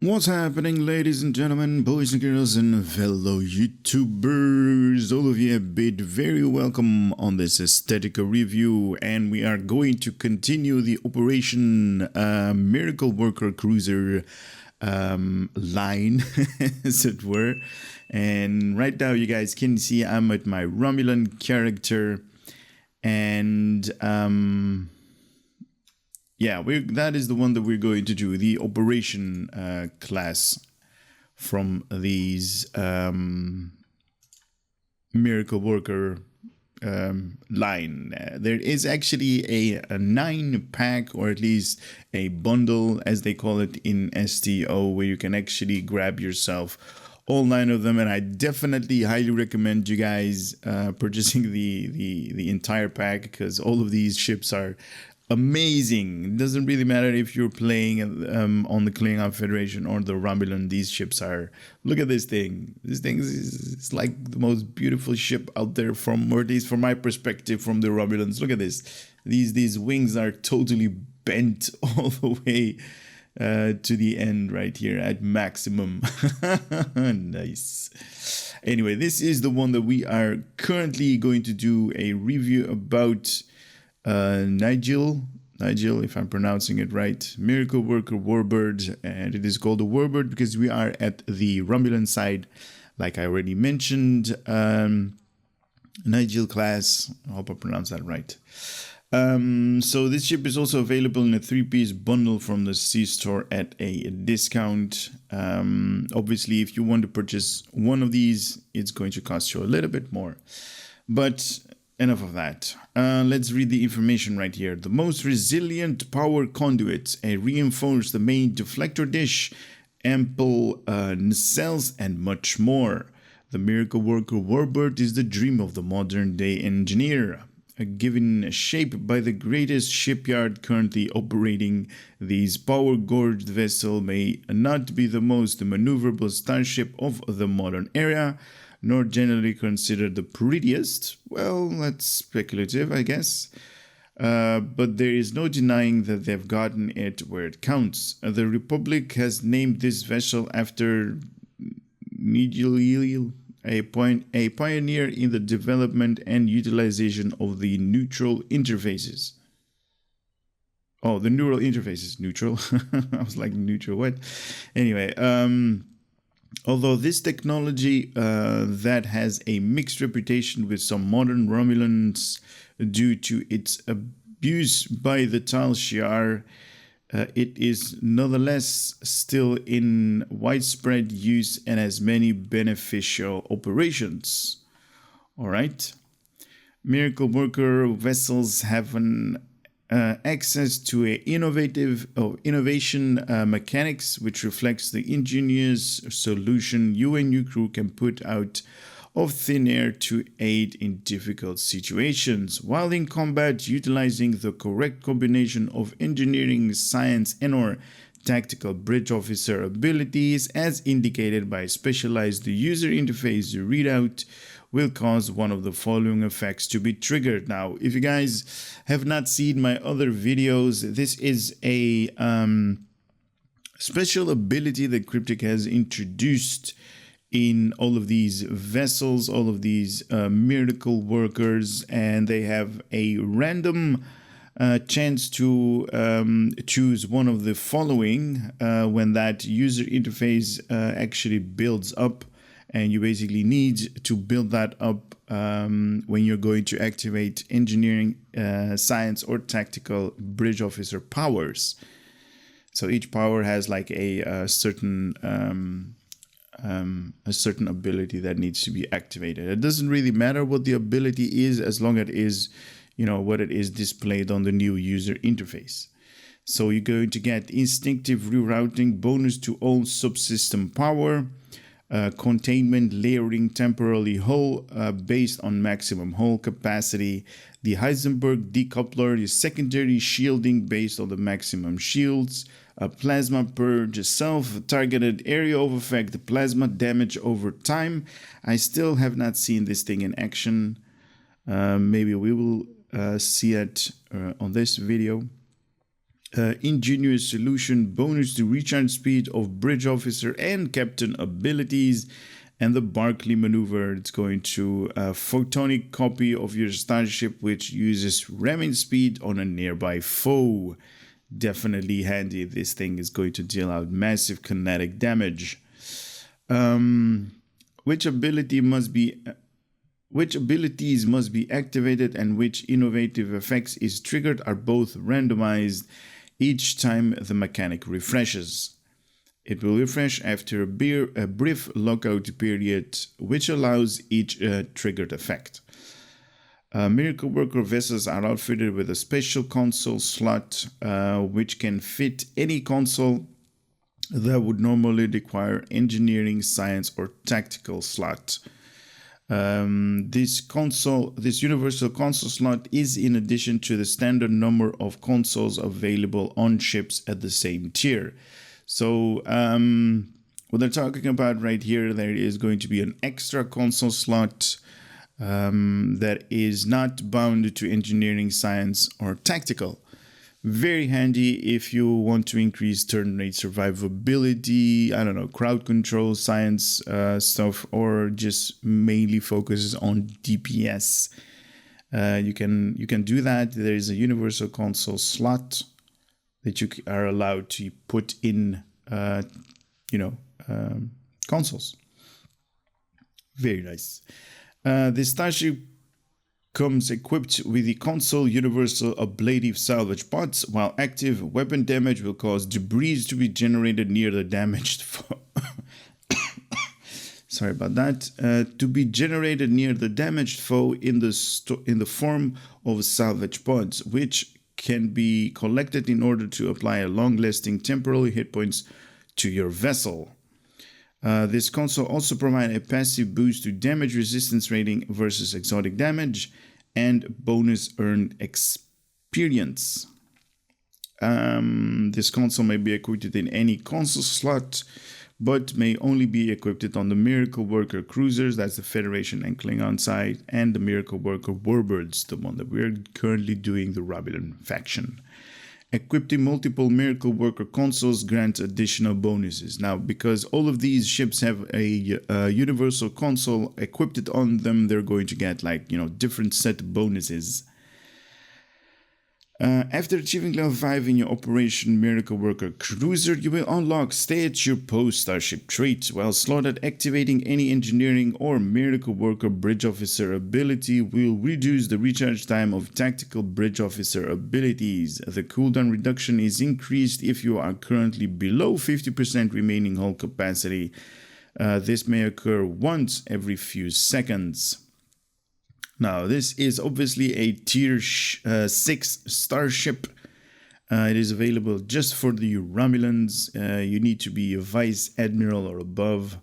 What's happening, ladies and gentlemen, boys and girls, and fellow YouTubers? All of you have been very welcome on this aesthetic review, and we are going to continue the Operation Miracle Worker Cruiser line, as it were. And right now, you guys can see I'm at my Romulan character, and yeah, that is the one that we're going to do, the Operation class from these Miracle Worker line. There is actually a 9-pack, or at least a bundle, as they call it in STO, where you can actually grab yourself all 9 of them, and I definitely highly recommend you guys purchasing the entire pack, because all of these ships are amazing. It doesn't really matter if you're playing on the Klingon Federation or the Romulan. These ships are, look at this thing. This thing is like the most beautiful ship out there, from, or at least from my perspective, from the Romulans. Look at this. These wings are totally bent all the way to the end right here at maximum. Nice. Anyway, this is the one that we are currently going to do a review about. Nijil, if I'm pronouncing it right, Miracle Worker Warbird, and it is called a Warbird because we are at the Romulan side, like I already mentioned. Nijil class, I hope I pronounced that right. So this ship is also available in a 3-piece bundle from the Zen-Store at a discount. Obviously, if you want to purchase one of these, it's going to cost you a little bit more, but enough of that. Let's read the information right here. The most resilient power conduits, a reinforced main deflector dish, ample nacelles, and much more. The Miracle Worker Warbird is the dream of the modern-day engineer. Given shape by the greatest shipyard currently operating, this power-gorged vessel may not be the most maneuverable starship of the modern era, nor generally considered the prettiest. Well, that's speculative, I guess. But there is no denying that they've gotten it where it counts. The Republic has named this vessel after Nijil, a pioneer in the development and utilization of the neutral interfaces. Oh, the neural interfaces. Neutral? I was like, neutral, what? Anyway, although this technology that has a mixed reputation with some modern Romulans due to its abuse by the Tal Shiar, it is nonetheless still in widespread use and has many beneficial operations. All right. Miracle Worker vessels have an access to innovation mechanics, which reflects the ingenious solution you and your crew can put out of thin air to aid in difficult situations, while in combat utilizing the correct combination of engineering, science, and/or tactical bridge officer abilities, as indicated by specialized user interface readout, will cause one of the following effects to be triggered. Now, if you guys have not seen my other videos, this is a special ability that Cryptic has introduced in all of these vessels, all of these miracle workers, and they have a random chance to choose one of the following when that user interface actually builds up. And you basically need to build that up when you're going to activate engineering, science, or tactical bridge officer powers. So each power has like a certain ability that needs to be activated. It doesn't really matter what the ability is, as long as it is, what it is displayed on the new user interface. So you're going to get instinctive rerouting, bonus to all subsystem power, containment layering temporally hull based on maximum hull capacity. The Heisenberg decoupler is secondary shielding based on the maximum shields. A plasma purge, self-targeted area of effect, plasma damage over time. I still have not seen this thing in action. Maybe we will see it on this video. ingenious solution, bonus to recharge speed of bridge officer and captain abilities. And the Barclay maneuver, it's going to a photonic copy of your starship, which uses ramming speed on a nearby foe. Definitely handy. This thing is going to deal out massive kinetic damage. Which abilities must be activated and which innovative effects is triggered are both randomized each time the mechanic refreshes. It will refresh after a brief lockout period, which allows each triggered effect. Miracle Worker vessels are outfitted with a special console slot, which can fit any console that would normally require engineering, science, or tactical slot. This universal console slot is in addition to the standard number of consoles available on ships at the same tier. So what they're talking about right here, there is going to be an extra console slot that is not bound to engineering, science, or tactical. Very handy if you want to increase turn rate survivability, I don't know, crowd control, science stuff, or just mainly focuses on DPS. You can do that. There is a universal console slot that you are allowed to put in, consoles. Very nice. The Starship comes equipped with the console universal ablative salvage pods. While active, weapon damage will cause debris to be generated near the damaged foe. Sorry about that. To be generated near the damaged foe in the form of salvage pods, which can be collected in order to apply a long-lasting temporal hit points to your vessel. This console also provides a passive boost to damage resistance rating versus exotic damage and bonus earned experience. This console may be equipped in any console slot, but may only be equipped on the Miracle Worker cruisers, that's the Federation and Klingon side, and the Miracle Worker Warbirds, the one that we're currently doing, the Romulan faction. Equipping multiple Miracle Worker consoles grants additional bonuses. Now, because all of these ships have a universal console equipped on them, they're going to get different set of bonuses. After achieving level 5 in your Operation Miracle Worker Cruiser, you will unlock Stay at Your Post Starship Trait. While slotted, activating any engineering or Miracle Worker Bridge Officer ability will reduce the recharge time of tactical Bridge Officer abilities. The cooldown reduction is increased if you are currently below 50% remaining hull capacity. This may occur once every few seconds. Now, this is obviously a Tier 6 starship. It is available just for the Romulans. You need to be a Vice Admiral or above.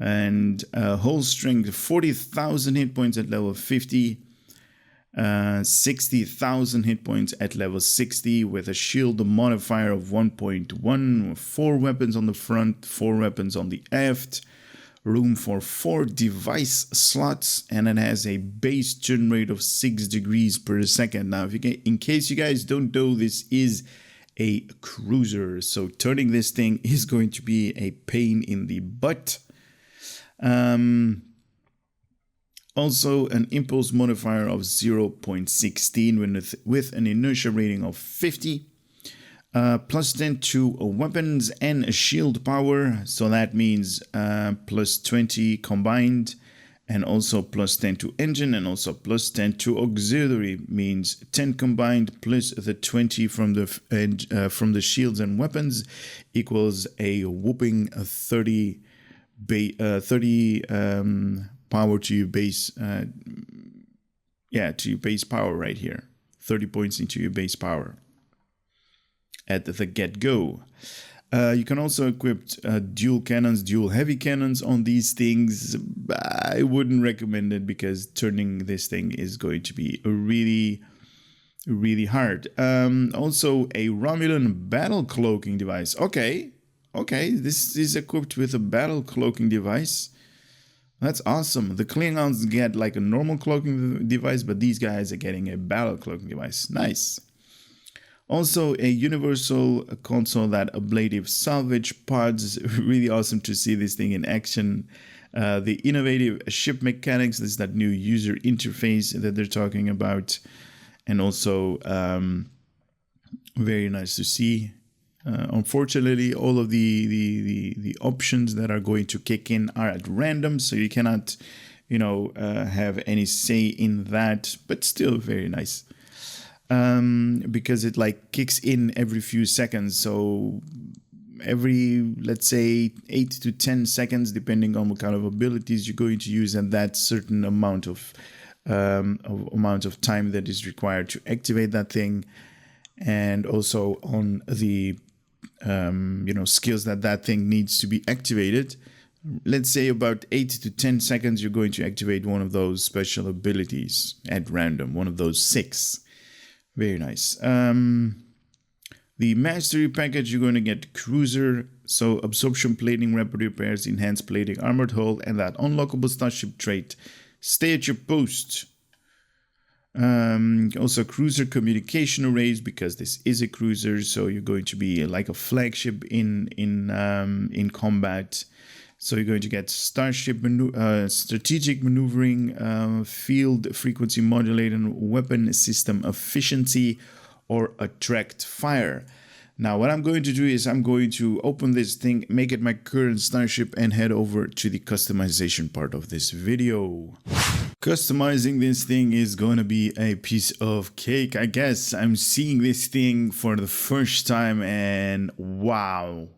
And hull strength 40,000 hit points at level 50. 60,000 hit points at level 60 with a shield modifier of 1.1. 4 weapons on the front, 4 weapons on the aft. Room for 4 device slots, and it has a base turn rate of 6 degrees per second. Now, in case you guys don't know, this is a cruiser, so turning this thing is going to be a pain in the butt. Also, an impulse modifier of 0.16 with an inertia rating of 50. Plus 10 to weapons and shield power, so that means plus 20 combined, and also plus 10 to engine, and also plus 10 to auxiliary, means 10 combined plus the 20 from the shields and weapons equals a whopping 30 power to your base. To your base power right here. 30 points into your base power at the get-go. You can also equip dual cannons, dual heavy cannons on these things. I wouldn't recommend it because turning this thing is going to be really, really hard. Also, a Romulan battle cloaking device. Okay, this is equipped with a battle cloaking device. That's awesome. The Klingons get like a normal cloaking device, but these guys are getting a battle cloaking device. Nice. Also, a universal console that Ablative Salvage Pods. Really awesome to see this thing in action. The innovative ship mechanics. This is that new user interface that they're talking about. And also, very nice to see. Unfortunately, all of the options that are going to kick in are at random, so you cannot, have any say in that. But still, very nice. Because it like kicks in every few seconds. So every, let's say, 8 to 10 seconds, depending on what kind of abilities you're going to use, and that certain amount of time that is required to activate that thing, and also on the skills that thing needs to be activated. Let's say about 8 to 10 seconds, you're going to activate one of those special abilities at random, one of those 6. Very nice. The mastery package, you're going to get cruiser, so absorption plating, rapid repairs, enhanced plating, armored hull, and that unlockable Starship Trait. Stay at your post. Also cruiser communication arrays, because this is a cruiser, so you're going to be like a flagship in combat. So you're going to get starship strategic maneuvering, field frequency modulating, weapon system efficiency, or attract fire. Now what I'm going to do is I'm going to open this thing, make it my current starship, and head over to the customization part of this video. Customizing this thing is going to be a piece of cake, I guess. I'm seeing this thing for the first time and wow.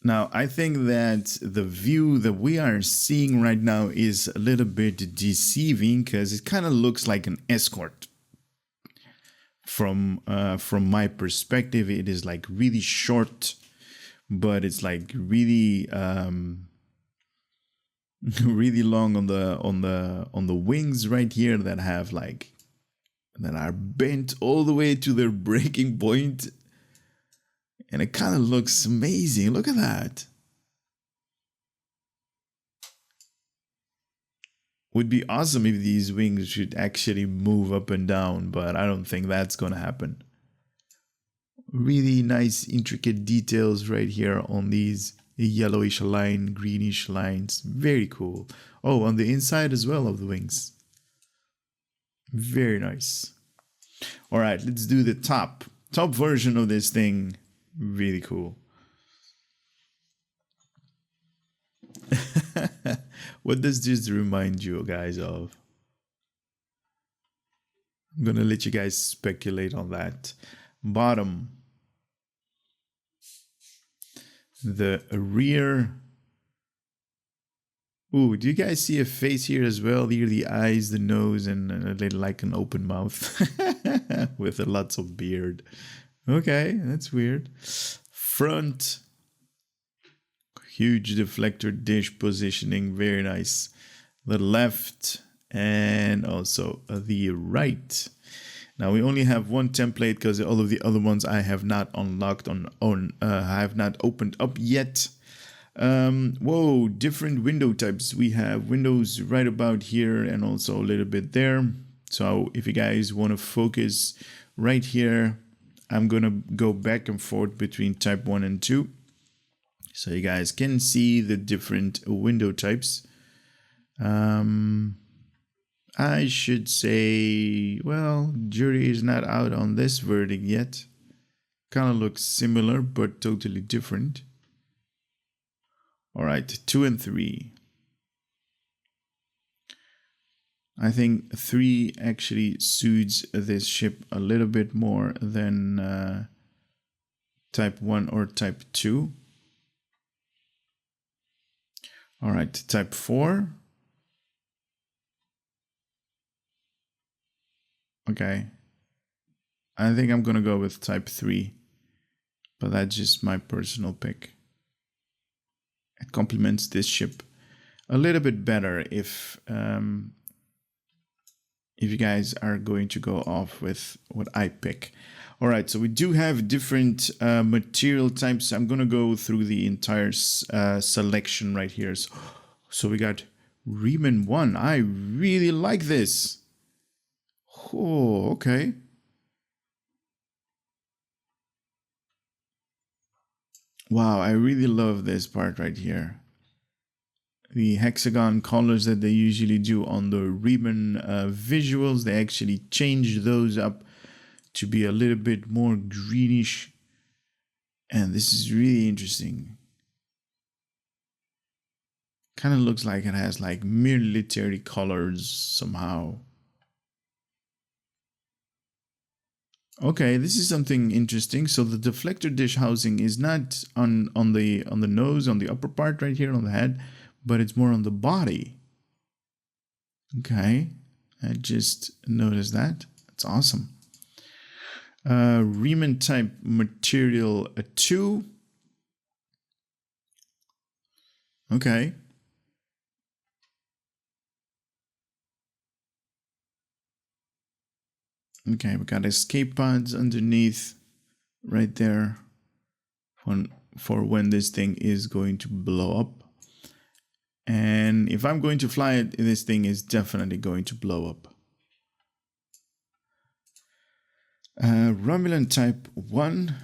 Now, I think that the view that we are seeing right now is a little bit deceiving because it kind of looks like an escort. From my perspective, it is like really short, but it's like really really long on the wings right here that have that are bent all the way to their breaking point. And it kind of looks amazing. Look at that. Would be awesome if these wings should actually move up and down, but I don't think that's going to happen. Really nice, intricate details right here on these yellowish line, greenish lines. Very cool. Oh, on the inside as well of the wings. Very nice. All right, let's do the top version of this thing. Really cool. What does this remind you guys of? I'm gonna let you guys speculate on that. Bottom. The rear. Ooh, do you guys see a face here as well? Here, the eyes, the nose, and a little like an open mouth with lots of beard. Okay, that's weird. Front. Huge deflector dish positioning, very nice. The left and also the right. Now we only have one template because all of the other ones I have not unlocked I have not opened up yet. Whoa, different window types. We have windows right about here and also a little bit there. So if you guys want to focus right here, I'm gonna go back and forth between type 1 and 2. So you guys can see the different window types. I should say, well, jury is not out on this verdict yet. Kind of looks similar, but totally different. All right, 2 and 3. I think 3 actually suits this ship a little bit more than type 1 or type 2. All right, type 4. Okay. I think I'm going to go with type 3. But that's just my personal pick. It complements this ship a little bit better if you guys are going to go off with what I pick. All right, so we do have different material types. I'm going to go through the entire selection right here. So we got Reman 1. I really like this. Oh, okay. Wow, I really love this part right here. The hexagon colors that they usually do on the Reman visuals, they actually change those up to be a little bit more greenish. And this is really interesting. Kind of looks like it has like military colors somehow. Okay, this is something interesting. So the deflector dish housing is not on the nose, on the upper part right here on the head, but it's more on the body. Okay, I just noticed that. That's awesome. Reman type material 2. Okay. Okay, we got escape pods underneath right there for when this thing is going to blow up. And if I'm going to fly it, this thing is definitely going to blow up. Romulan type 1.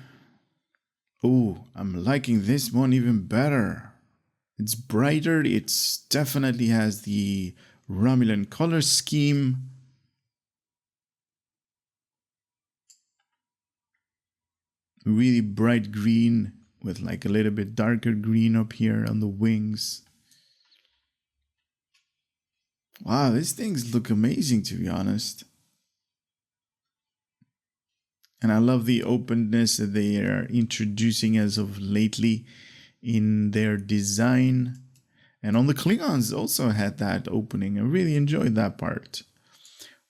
Oh, I'm liking this one even better. It's brighter. It's definitely has the Romulan color scheme. Really bright green with like a little bit darker green up here on the wings. Wow, these things look amazing, to be honest. And I love the openness that they are introducing as of lately in their design. And on the Klingons also had that opening. I really enjoyed that part.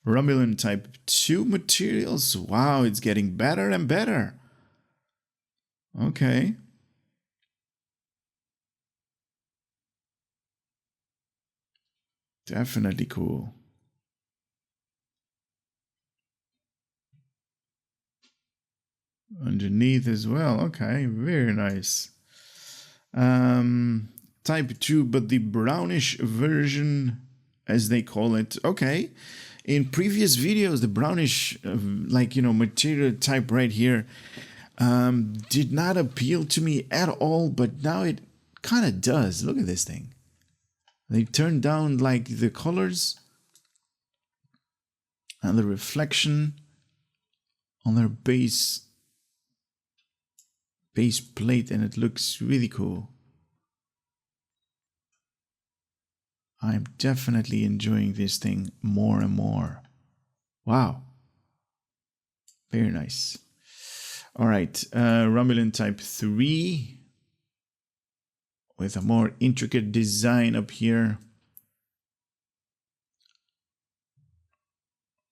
Romulan type 2 materials. Wow, it's getting better and better. Okay. Definitely cool. Underneath as well. Okay, very nice. Type 2, but the brownish version, as they call it. Okay. In previous videos, the brownish, material type right here did not appeal to me at all, but now it kind of does. Look at this thing. They turned down like the colors and the reflection on their base plate, and it looks really cool. I'm definitely enjoying this thing more and more. Wow. Very nice. All right, Romulan type 3 with a more intricate design up here.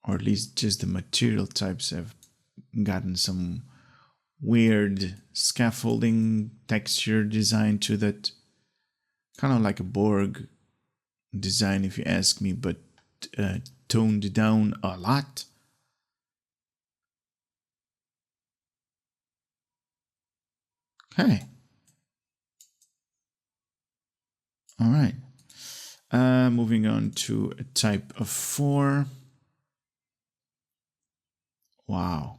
Or at least just the material types have gotten some weird scaffolding texture design to that. Kind of like a Borg design, if you ask me, but toned down a lot. Okay. All right. Moving on to a type of 4. Wow.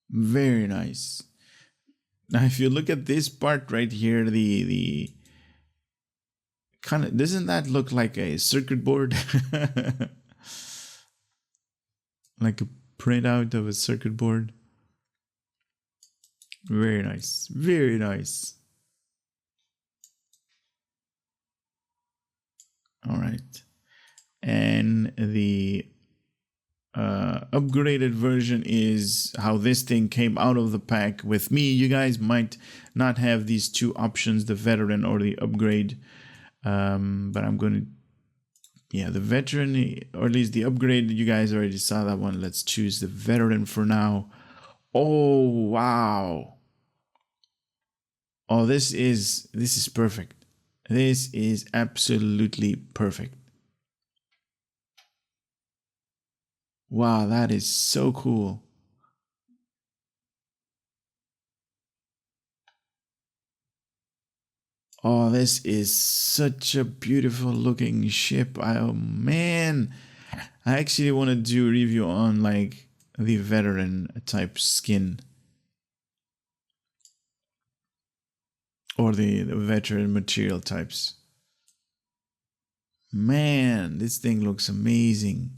Very nice. Now, if you look at this part right here, the kind of, doesn't that look like a circuit board? Like a printout of a circuit board. Very nice. Very nice. All right. And the upgraded version is how this thing came out of the pack with me. You guys might not have these two options, the veteran or the upgrade. But I'm going to, the veteran, or at least the upgrade, you guys already saw that one. Let's choose the veteran for now. Oh, wow. Oh, this is perfect. This is absolutely perfect. Wow, that is so cool. Oh, this is such a beautiful looking ship. Oh, man. I actually want to do a review on like the veteran type skin. Or the veteran material types. Man, this thing looks amazing.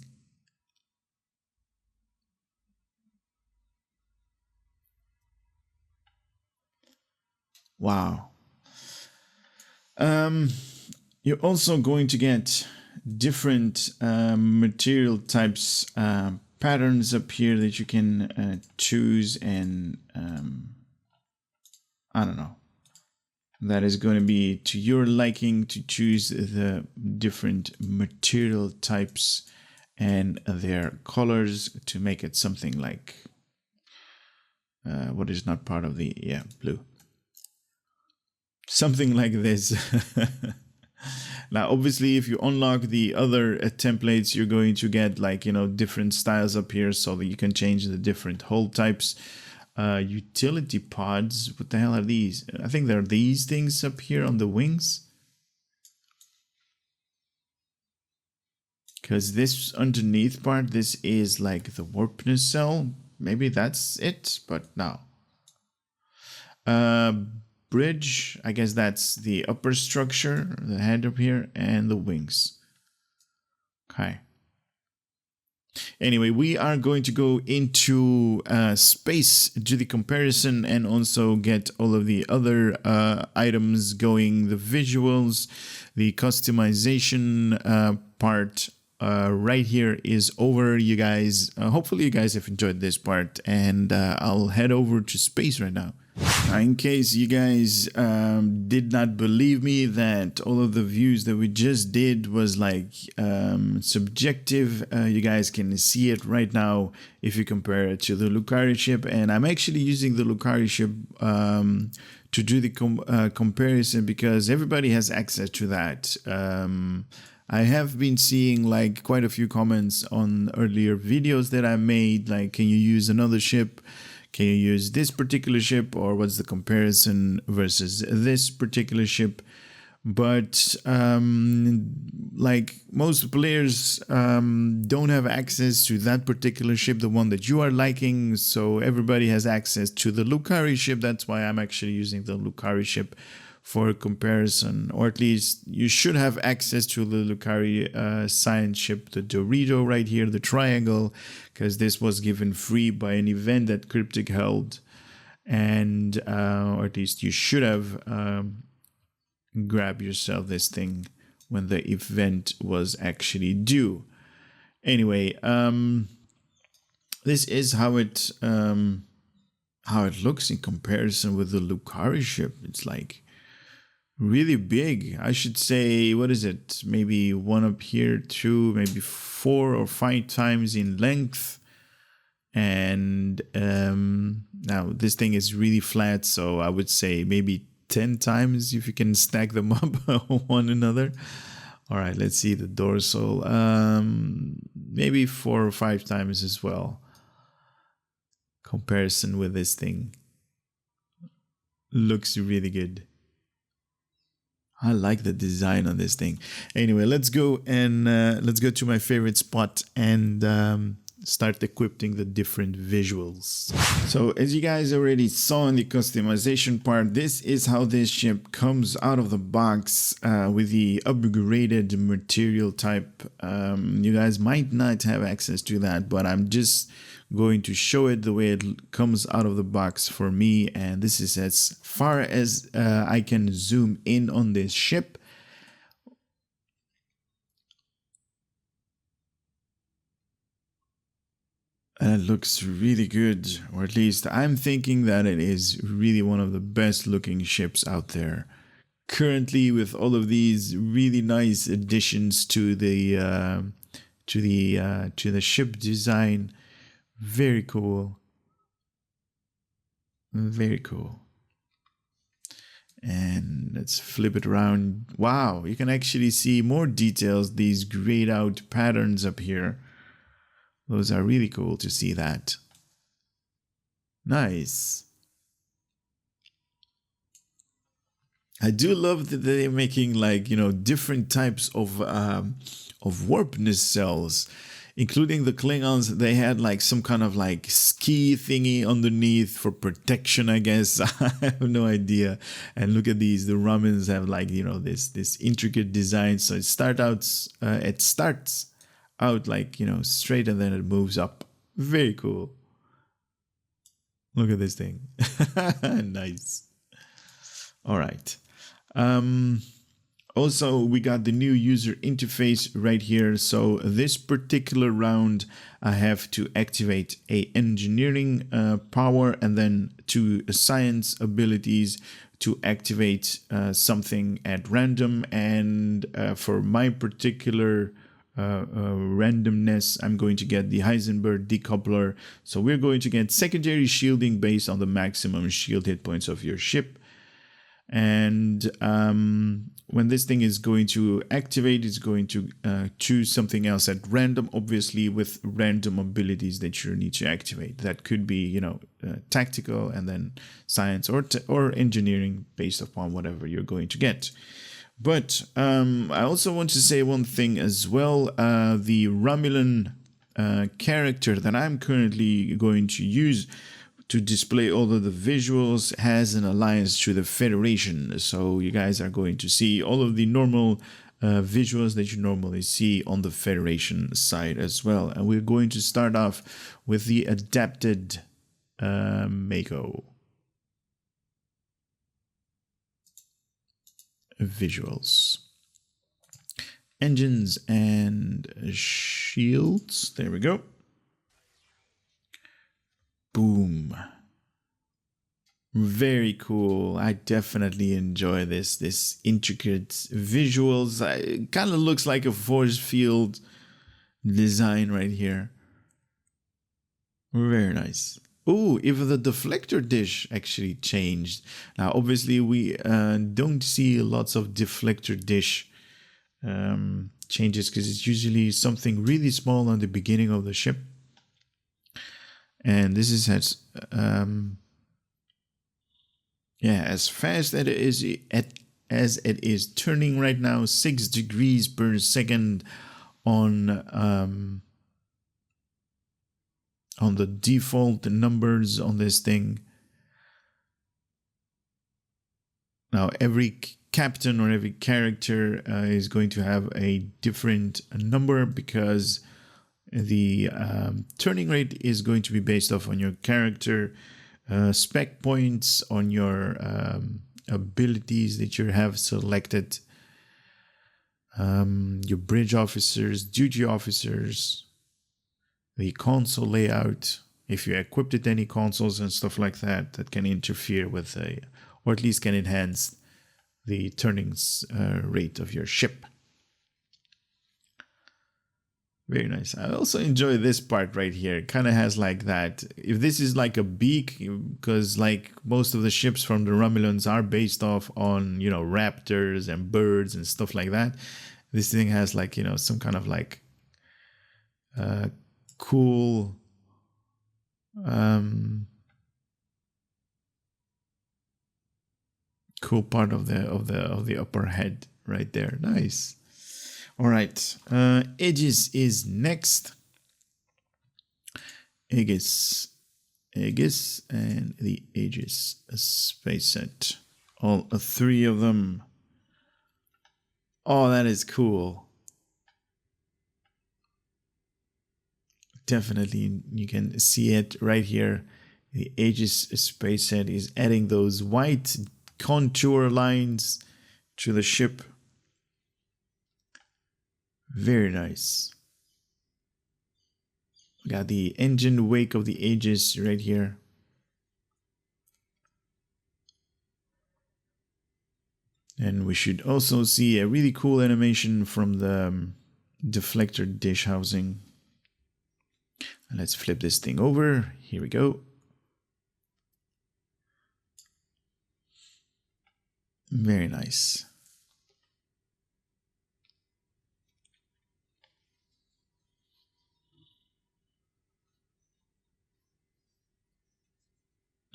Wow. You're also going to get different material types, patterns up here that you can choose, and I don't know. That is going to be to your liking to choose the different material types and their colors to make it something like what is not part of the blue. Something like this. Now, obviously, if you unlock the other templates, you're going to get like, different styles up here so that you can change the different hull types. Utility pods, what the hell are these? I think they're these things up here on the wings. Because this underneath part, this is like the warp nacelle. Maybe that's it, but no. Bridge, I guess that's the upper structure, the head up here, and the wings. Okay. Anyway, we are going to go into space, do the comparison, and also get all of the other items going, the visuals, the customization part. Right here is over, you guys. Hopefully you guys have enjoyed this part, and I'll head over to space right now. In case you guys did not believe me that all of the views that we just did was like subjective, you guys can see it right now if you compare it to the Lukari ship. And I'm actually using the Lukari ship to do the comparison because everybody has access to that. I have been seeing like quite a few comments on earlier videos that I made, like, can you use another ship? Can you use this particular ship, or what's the comparison versus this particular ship? But like most players don't have access to that particular ship, the one that you are liking. So everybody has access to the Lukari ship. That's why I'm actually using the Lukari ship for comparison, or at least you should have access to the Lukari science ship, the Dorito right here, the triangle, because this was given free by an event that Cryptic held, and or at least you should have grabbed yourself this thing when the event was actually due. Anyway, this is how it looks in comparison with the Lukari ship. It's like really big. I should say, what is it? Maybe one up here, two, maybe 4 or 5 times in length. And now this thing is really flat, so I would say maybe 10 times if you can stack them up one another. All right, let's see the dorsal. Maybe 4 or 5 times as well. Comparison with this thing. Looks really good. I like the design on this thing. Anyway, let's go to my favorite spot and start equipping the different visuals. So as you guys already saw in the customization part, this is how this ship comes out of the box with the upgraded material type. You guys might not have access to that, but I'm just going to show it the way it comes out of the box for me, and this is as far as I can zoom in on this ship. And it looks really good, or at least I'm thinking that it is really one of the best looking ships out there currently, with all of these really nice additions to the ship design. Very cool. Very cool. And let's flip it around. Wow, you can actually see more details, these grayed out patterns up here. Those are really cool to see that. Nice. I do love that they're making like, you know, different types of warp nacelles, including the Klingons. They had like some kind of like ski thingy underneath for protection, I guess. I have no idea. And look at these. The Romans have like, you know, this intricate design. So it starts out like, you know, straight, and then it moves up. Very cool. Look at this thing. Nice. All right. Also, we got the new user interface right here. So this particular round, I have to activate a engineering power and then 2 science abilities to activate something at random. And for my particular randomness, I'm going to get the Heisenberg decoupler. So we're going to get secondary shielding based on the maximum shield hit points of your ship. And when this thing is going to activate, it's going to choose something else at random, obviously with random abilities that you need to activate. That could be, you know, tactical, and then science or engineering based upon whatever you're going to get. But I also want to say one thing as well. The Romulan character that I'm currently going to use to display all of the visuals has an alliance to the Federation. So you guys are going to see all of the normal visuals that you normally see on the Federation side as well. And we're going to start off with the adapted M.A.C.O visuals. Engines and shields. There we go. Boom. Very cool. I definitely enjoy this intricate visuals. It kind of looks like a force field design right here. Very nice. Oh, even the deflector dish actually changed. Now, obviously, we don't see lots of deflector dish changes because it's usually something really small on the beginning of the ship. And this is as fast as it is turning right now, 6 degrees per second on the default numbers on this thing. Now every captain or every character is going to have a different number because the turning rate is going to be based off on your character spec points, on your abilities that you have selected, your bridge officers, duty officers, the console layout, if you equipped it any consoles and stuff like that that can interfere with or at least can enhance the turning rate of your ship. Very nice. I also enjoy this part right here. It kind of has like that. If this is like a beak, because like most of the ships from the Romulans are based off on, you know, raptors and birds and stuff like that. This thing has like, you know, some kind of like cool cool part of the upper head right there. Nice. All right, Aegis is next. Aegis, and the Aegis space set. All 3 of them. Oh, that is cool. Definitely, you can see it right here. The Aegis space set is adding those white contour lines to the ship. Very nice. We got the engine wake of the Aegis right here. And we should also see a really cool animation from the deflector dish housing. And let's flip this thing over. Here we go. Very nice.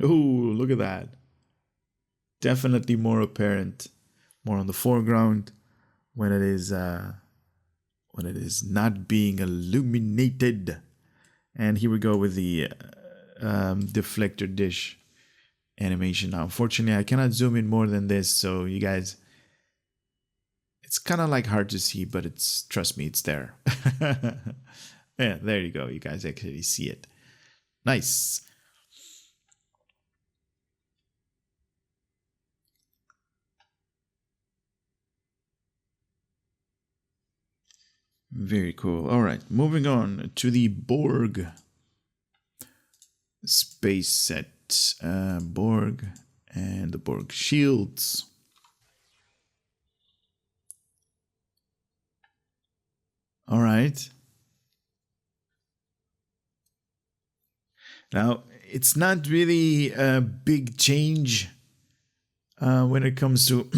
Oh, look at that. Definitely more apparent. more on the foreground when it is not being illuminated. And here we go with the deflector dish animation. Now, unfortunately, I cannot zoom in more than this, so you guys, it's kind of like hard to see, but it's, trust me, it's there. Yeah, there you go. You guys actually see it. Nice. Very cool. All right, moving on to the Borg space set. Borg and the Borg shields. All right. Now, it's not really a big change when it comes to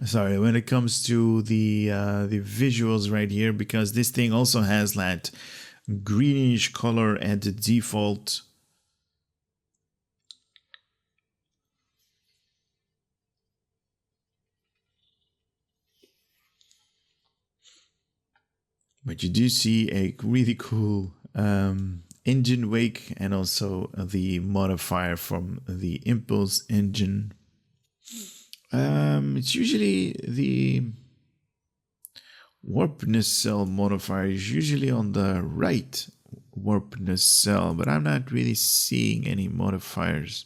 sorry, when it comes to the visuals right here, because this thing also has that greenish color at the default. But you do see a really cool engine wake and also the modifier from the impulse engine. It's usually the warp nacelle modifier is usually on the right warp nacelle, but I'm not really seeing any modifiers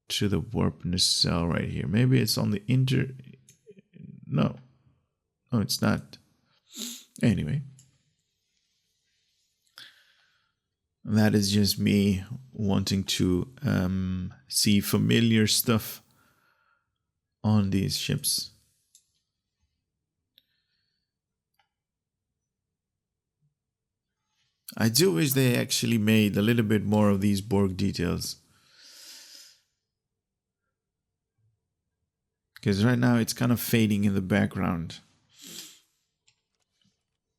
to the warp nacelle right here. Maybe it's on the no, it's not. Anyway, that is just me wanting to see familiar stuff on these ships. I do wish they actually made a little bit more of these Borg details. Because right now it's kind of fading in the background.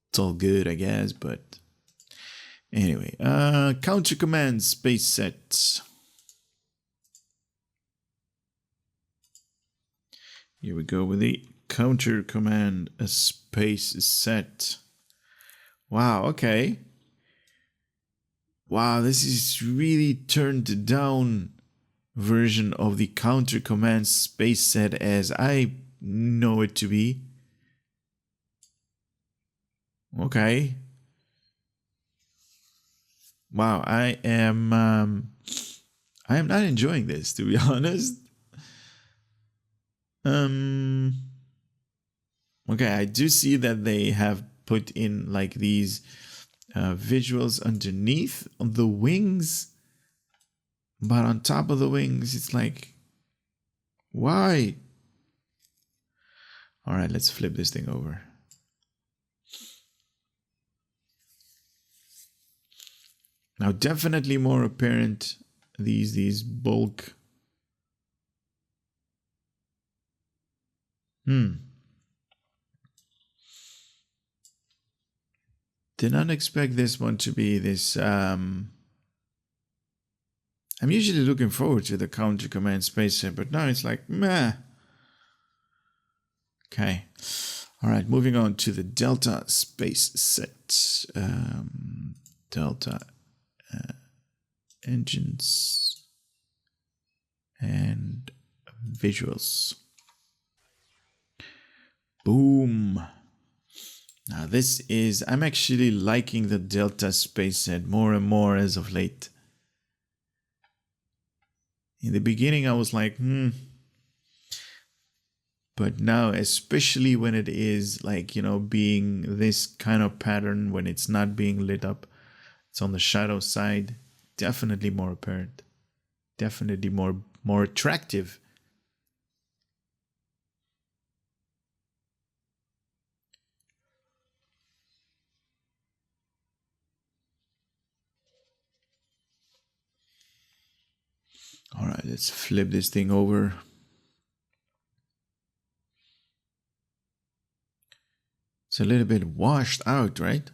It's all good, I guess, but anyway. Counter Command space set. Here we go with the Counter Command space set. Wow, okay. Wow, this is really turned down version of the Counter Command space set as I know it to be. Okay. Wow, I am not enjoying this, to be honest. Okay, I do see that they have put in like these visuals underneath the wings, but on top of the wings, it's like, why? All right, let's flip this thing over. Now, definitely more apparent these bulk. Did not expect this one to be this. I'm usually looking forward to the Counter Command space set, but now it's like, meh. Okay. All right, moving on to the Delta space set. Delta engines and visuals. Boom. Now this is, I'm actually liking the Delta space set more and more as of late. In the beginning I was like, But now, especially when it is like, being this kind of pattern, when it's not being lit up, it's on the shadow side, definitely more apparent. Definitely more attractive. All right, let's flip this thing over. It's a little bit washed out, right?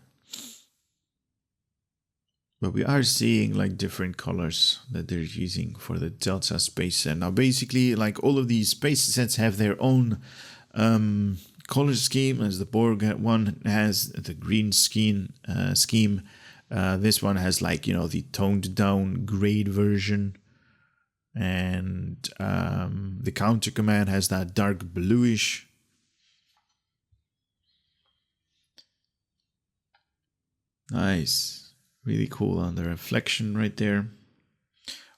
But we are seeing like different colors that they're using for the Delta space set. Now basically like all of these space sets have their own color scheme, as the Borg one has the green scheme. This one has like, you know, the toned down grayed version. And the counter command has that dark bluish. Nice. Really cool on the reflection right there.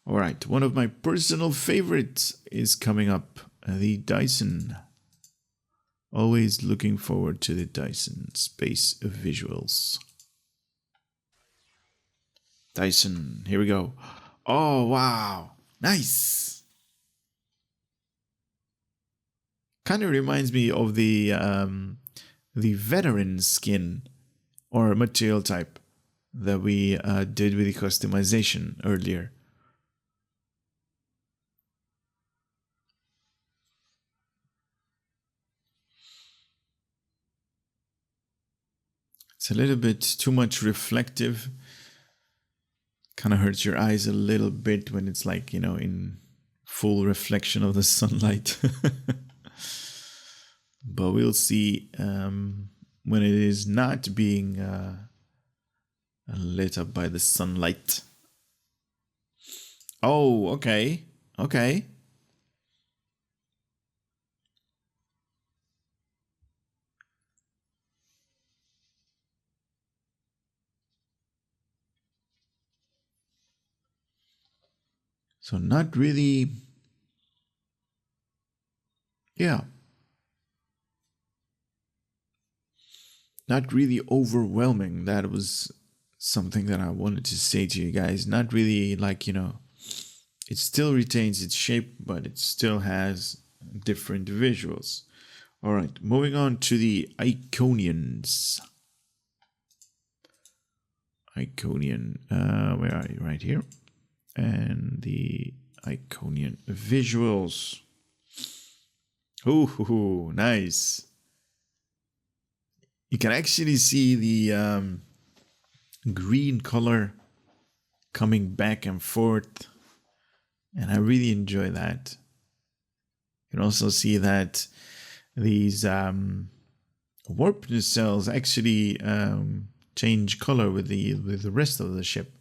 All right, one of my personal favorites is coming up, the Dyson. Always looking forward to the Dyson space visuals. Dyson, here we go. Oh, wow. Nice. Kind of reminds me of the veteran skin or material type that we did with the customization earlier. It's a little bit too much reflective. Kind of hurts your eyes a little bit when it's like, you know, in full reflection of the sunlight. But we'll see when it is not being lit up by the sunlight. Oh, okay. Okay. So not really. Yeah. Not really overwhelming. That was something that I wanted to say to you guys. Not really like, you know, it still retains its shape, but it still has different visuals. All right, moving on to the Iconians. Iconian, where are you? Right here. And the Iconian visuals. Ooh, nice. You can actually see the green color coming back and forth, and I really enjoy that. You can also see that these warp nacelles actually change color with the rest of the ship.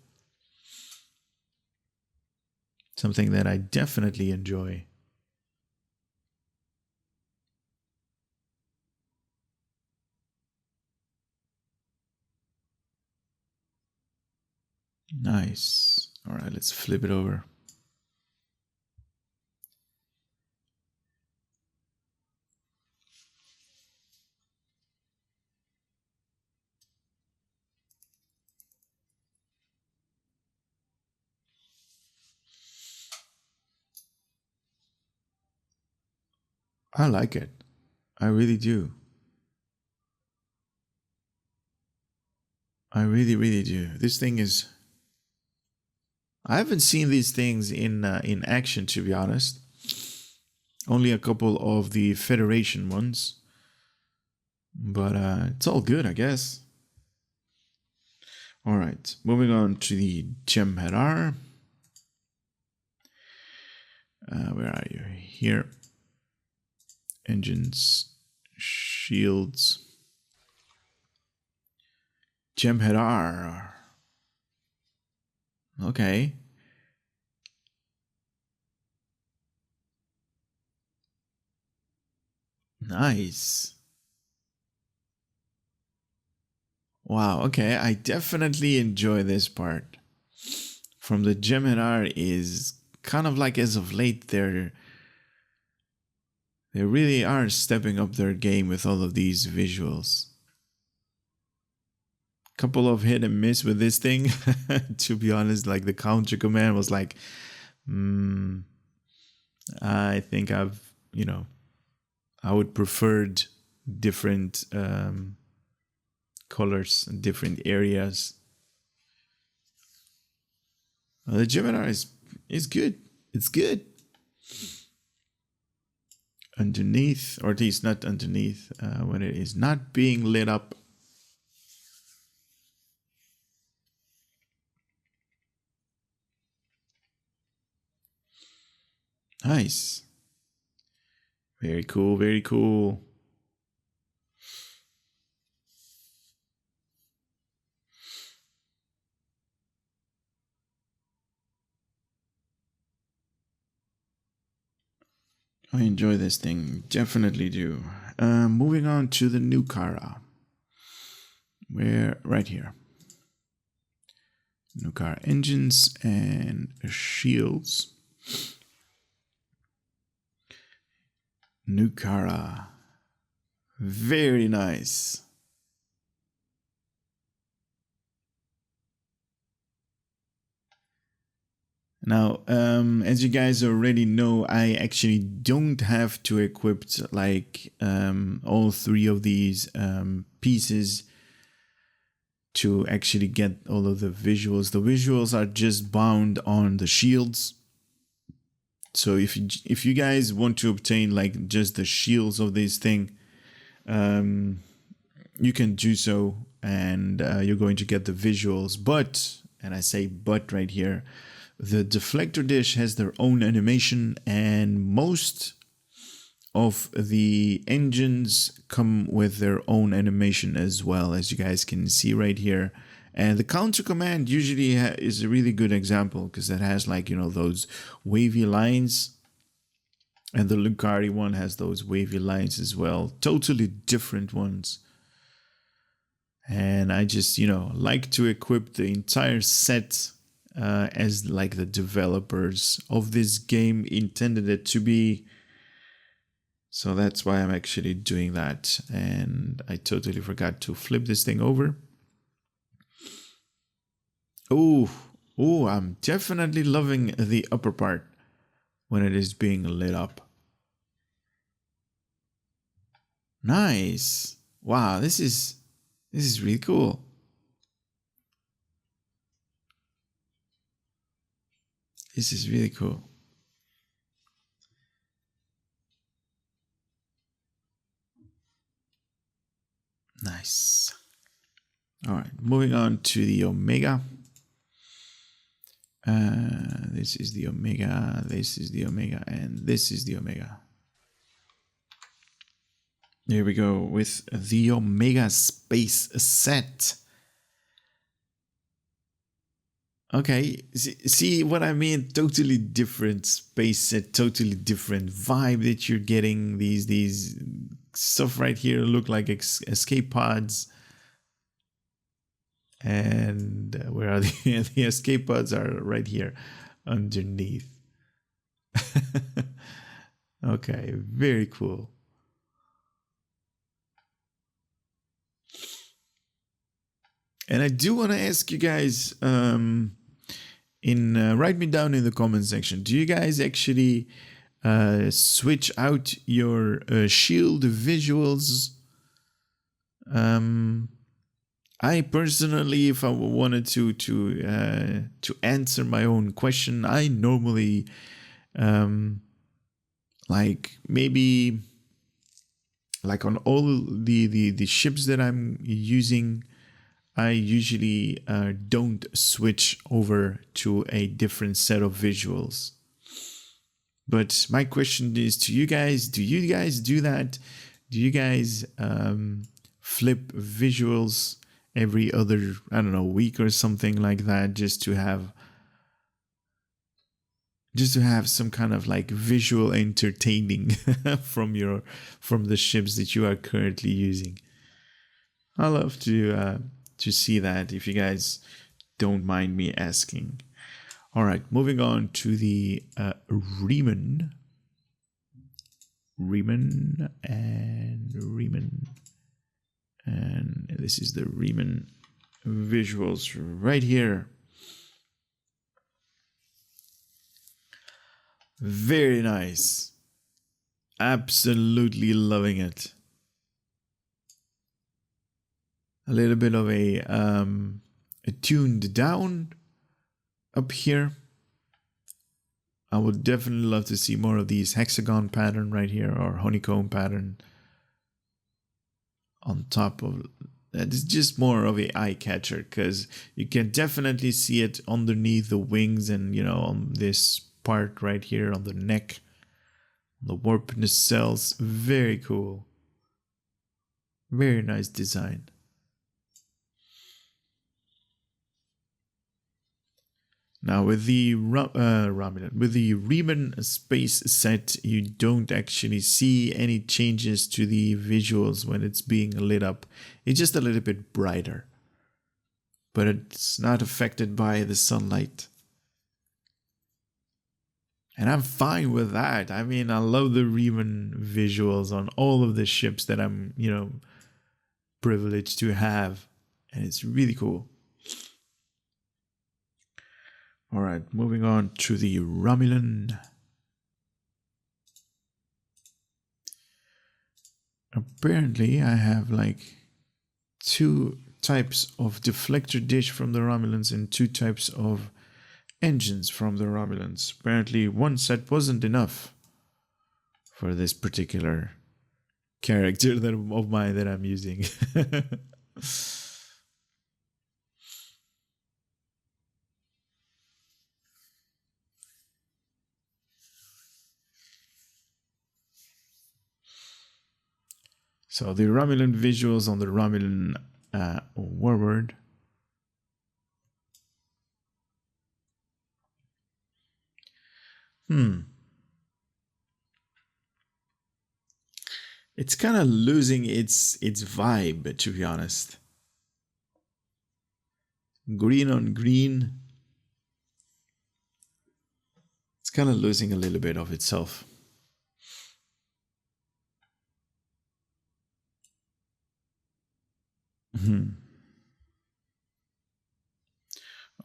Something that I definitely enjoy. Nice. All right, let's flip it over. I like it. I really do. I really, really do. This thing is... I haven't seen these things in action, to be honest. Only a couple of the Federation ones. But it's all good, I guess. All right, moving on to the Jem'Hadar. Where are you? Here. Engines, shields. Jem'Hadar. Okay. Nice. Wow, okay. I definitely enjoy this part. From the Jem'Hadar is kind of like as of late they really are stepping up their game with all of these visuals. Couple of hit and miss with this thing. To be honest, like the counter command was like, I think I would preferred different colors and different areas. The Jem'Hadar is good. It's good. Underneath, or at least not underneath, when it is not being lit up. Nice. Very cool, very cool. I enjoy this thing. Definitely do. Moving on to the Nukara. We're right here. Nukara engines and shields. Nukara. Very nice. Now, as you guys already know, I actually don't have to equip like all three of these pieces to actually get all of the visuals. The visuals are just bound on the shields. So if you guys want to obtain like just the shields of this thing, you can do so, and you're going to get the visuals. But, and I say but right here, the deflector dish has their own animation, and most of the engines come with their own animation as well, as you guys can see right here. And the counter command usually is a really good example, because it has like, you know, those wavy lines, and the Lukari one has those wavy lines as well, totally different ones. And I just, you know, like to equip the entire set as like the developers of this game intended it to be. So that's why I'm actually doing that. And I totally forgot to flip this thing over. Oh, I'm definitely loving the upper part when it is being lit up. Nice. Wow, this is really cool. This is really cool. Nice. All right, moving on to the Omega. This is the Omega, this is the Omega, and this is the Omega. There we go with the Omega Space set. Okay, see what I mean? Totally different space set, totally different vibe that you're getting. These stuff right here look like escape pods. And where are the escape pods? Are right here underneath. Okay, very cool. And I do want to ask you guys, write me down in the comment section. Do you guys actually switch out your shield visuals? I personally, if I wanted to answer my own question, I normally like maybe like on all the ships that I'm using, I usually don't switch over to a different set of visuals. But my question is to you guys, do you guys do that? Do you guys flip visuals every other, I don't know, week or something like that, just to have some kind of like visual entertaining from the ships that you are currently using? I love to see that, if you guys don't mind me asking. All right, moving on to the Reman. And this is the Reman visuals right here. Very nice. Absolutely loving it. A little bit of a tuned down up here. I would definitely love to see more of these hexagon pattern right here, or honeycomb pattern on top of that. It's just more of a eye catcher, because you can definitely see it underneath the wings, and you know, on this part right here on the neck. The warp nacelles, very cool. Very nice design. Now with the Romulan, with the Reman space set, you don't actually see any changes to the visuals when it's being lit up. It's just a little bit brighter, but it's not affected by the sunlight. And I'm fine with that. I mean, I love the Reman visuals on all of the ships that I'm, privileged to have, and it's really cool. All right, moving on to the Romulan. Apparently, I have like 2 types of deflector dish from the Romulans and 2 types of engines from the Romulans. Apparently, one set wasn't enough for this particular character of mine that I'm using. So the Romulan visuals on the Romulan Warbird. It's kind of losing its vibe, to be honest. Green on green. It's kind of losing a little bit of itself.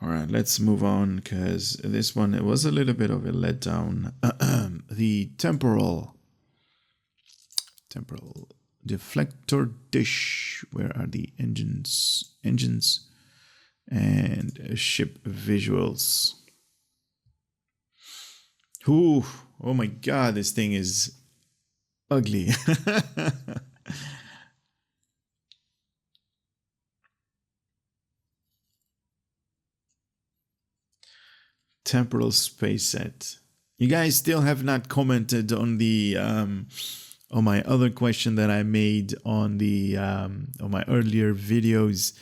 All right, let's move on because this one, it was a little bit of a letdown. The Temporal deflector dish. Where are the engines and ship visuals? Ooh, oh my god, this thing is ugly. Temporal space set. You guys still have not commented on the on my other question that I made on the on my earlier videos.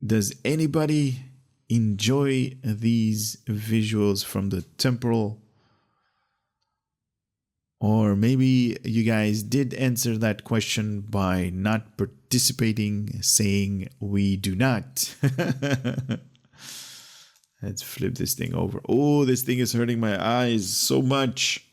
Does anybody enjoy these visuals from the Temporal? Or maybe you guys did answer that question by not participating, saying we do not. Let's flip this thing over. Oh, this thing is hurting my eyes so much.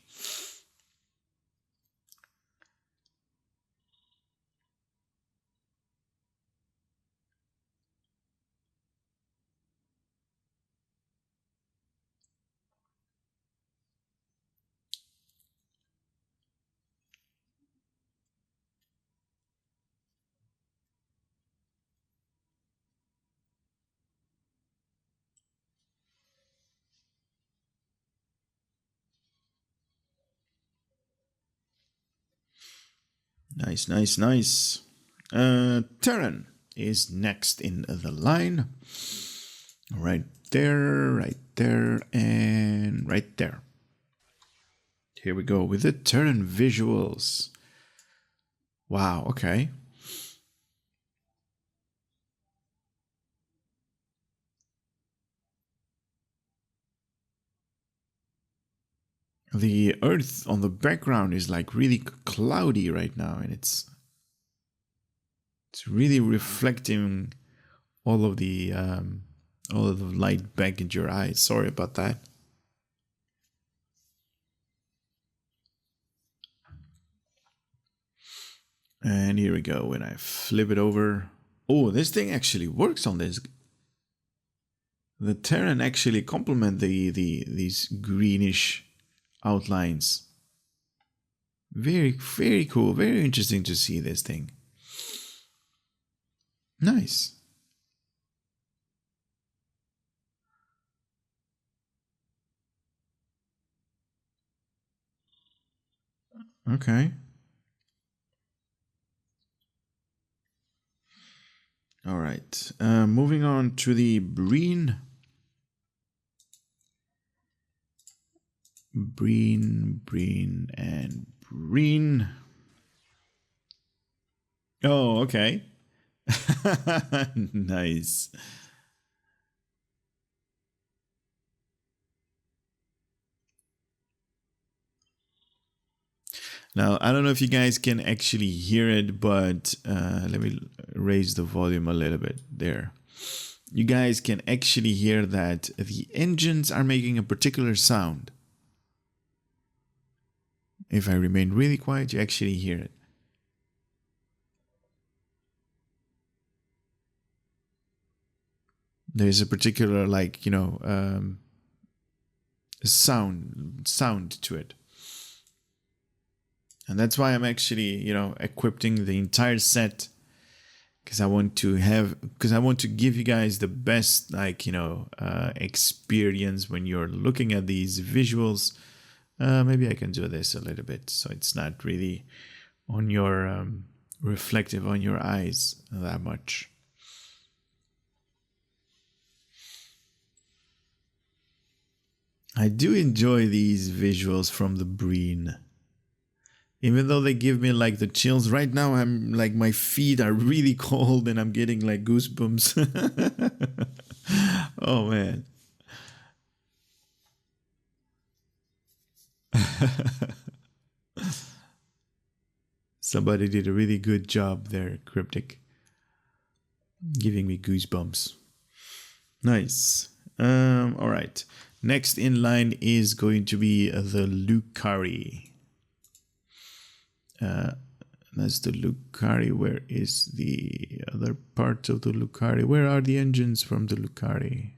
Nice. Terran is next in the line. Right there, and right there. Here we go with the Terran visuals. Wow, okay. The Earth on the background is like really cloudy right now, and it's really reflecting all of the light back into your eyes. Sorry about that. And here we go. When I flip it over, oh, this thing actually works on this. The Terran actually complement these greenish outlines. Very, very cool. Very interesting to see this thing. Nice. Okay. All right. Moving on to the Breen. Breen, and Breen. Oh, okay. Nice. Now, I don't know if you guys can actually hear it, but let me raise the volume a little bit there. You guys can actually hear that the engines are making a particular sound. If I remain really quiet, you actually hear it. There's a particular, like, sound to it. And that's why I'm actually, equipping the entire set, because I want to give you guys the best, experience when you're looking at these visuals. Maybe I can do this a little bit so it's not really on your reflective on your eyes that much. I do enjoy these visuals from the Breen. Even though they give me like the chills, right now I'm like, my feet are really cold and I'm getting like goosebumps. Oh man. Somebody did a really good job there, Cryptic. Giving me goosebumps. Nice. All right. Next in line is going to be the Lukari. That's the Lukari. Where is the other part of the Lukari? Where are the engines from the Lukari?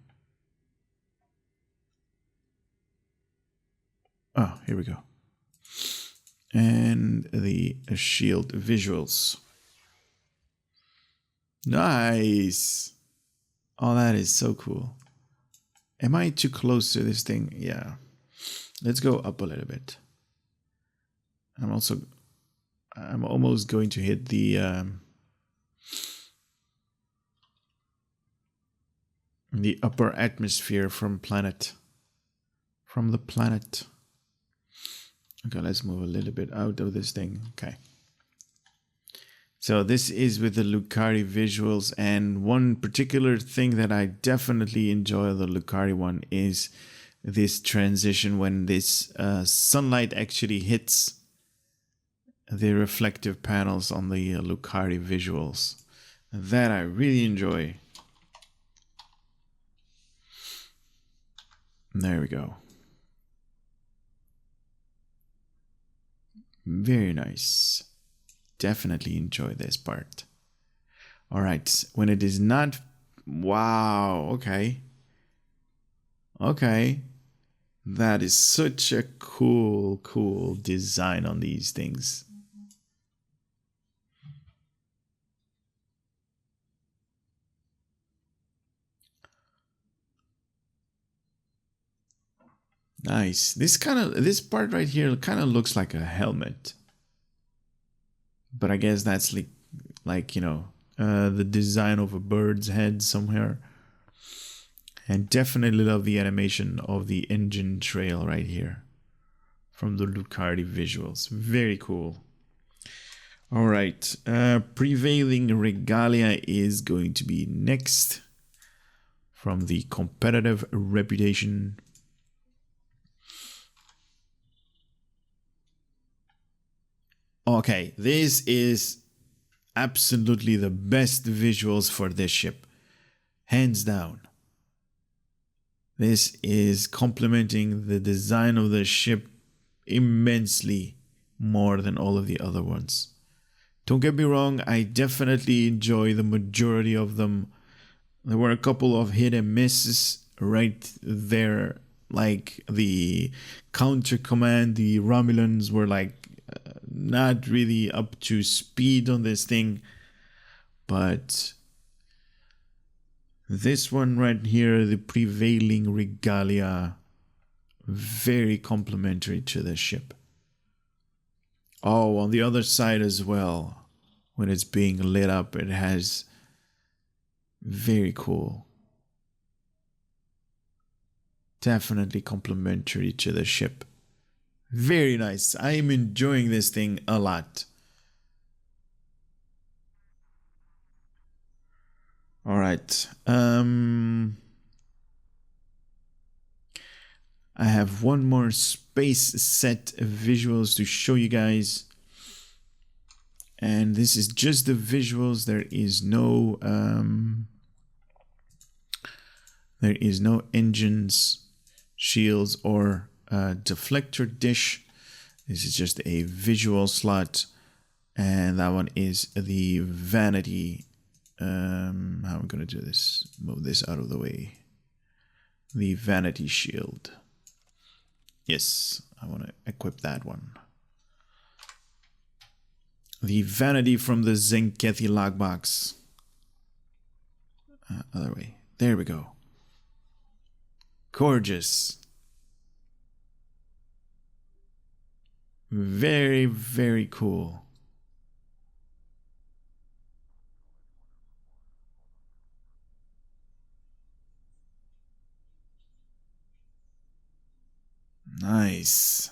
Oh, here we go. And the shield visuals. Nice. Oh, that is so cool. Am I too close to this thing? Yeah. Let's go up a little bit. I'm almost going to hit the upper atmosphere from the planet. Okay, let's move a little bit out of this thing. Okay. So this is with the Lukari visuals, and one particular thing that I definitely enjoy the Lukari one is this transition when this sunlight actually hits the reflective panels on the Lukari visuals. That I really enjoy. There we go. Very nice. Definitely enjoy this part. All right, when it is not... Wow, okay. Okay. That is such a cool design on these things. Nice. This part right here kind of looks like a helmet. But I guess that's like the design of a bird's head somewhere. And definitely love the animation of the engine trail right here from the Lukari visuals. Very cool. All right. Prevailing Regalia is going to be next from the competitive reputation. Okay, this is absolutely the best visuals for this ship. Hands down. This is complementing the design of the ship immensely more than all of the other ones. Don't get me wrong, I definitely enjoy the majority of them. There were a couple of hit and misses right there, like the counter command, the Romulans were like not really up to speed on this thing, but this one right here, the Prevailing Regalia, very complementary to the ship. Oh, on the other side as well, when it's being lit up, it has very cool. Definitely complementary to the ship. Very nice. I am enjoying this thing a lot. All right. I have one more space set visuals to show you guys. And this is just the visuals. There is no engines, shields, or deflector dish. This is just a visual slot, and that one is the vanity. How am I going to do this? Move this out of the way. The vanity shield. Yes, I want to equip that one. The vanity from the Tzenkethi logbox. Other way. There we go. Gorgeous. Very, very cool. Nice.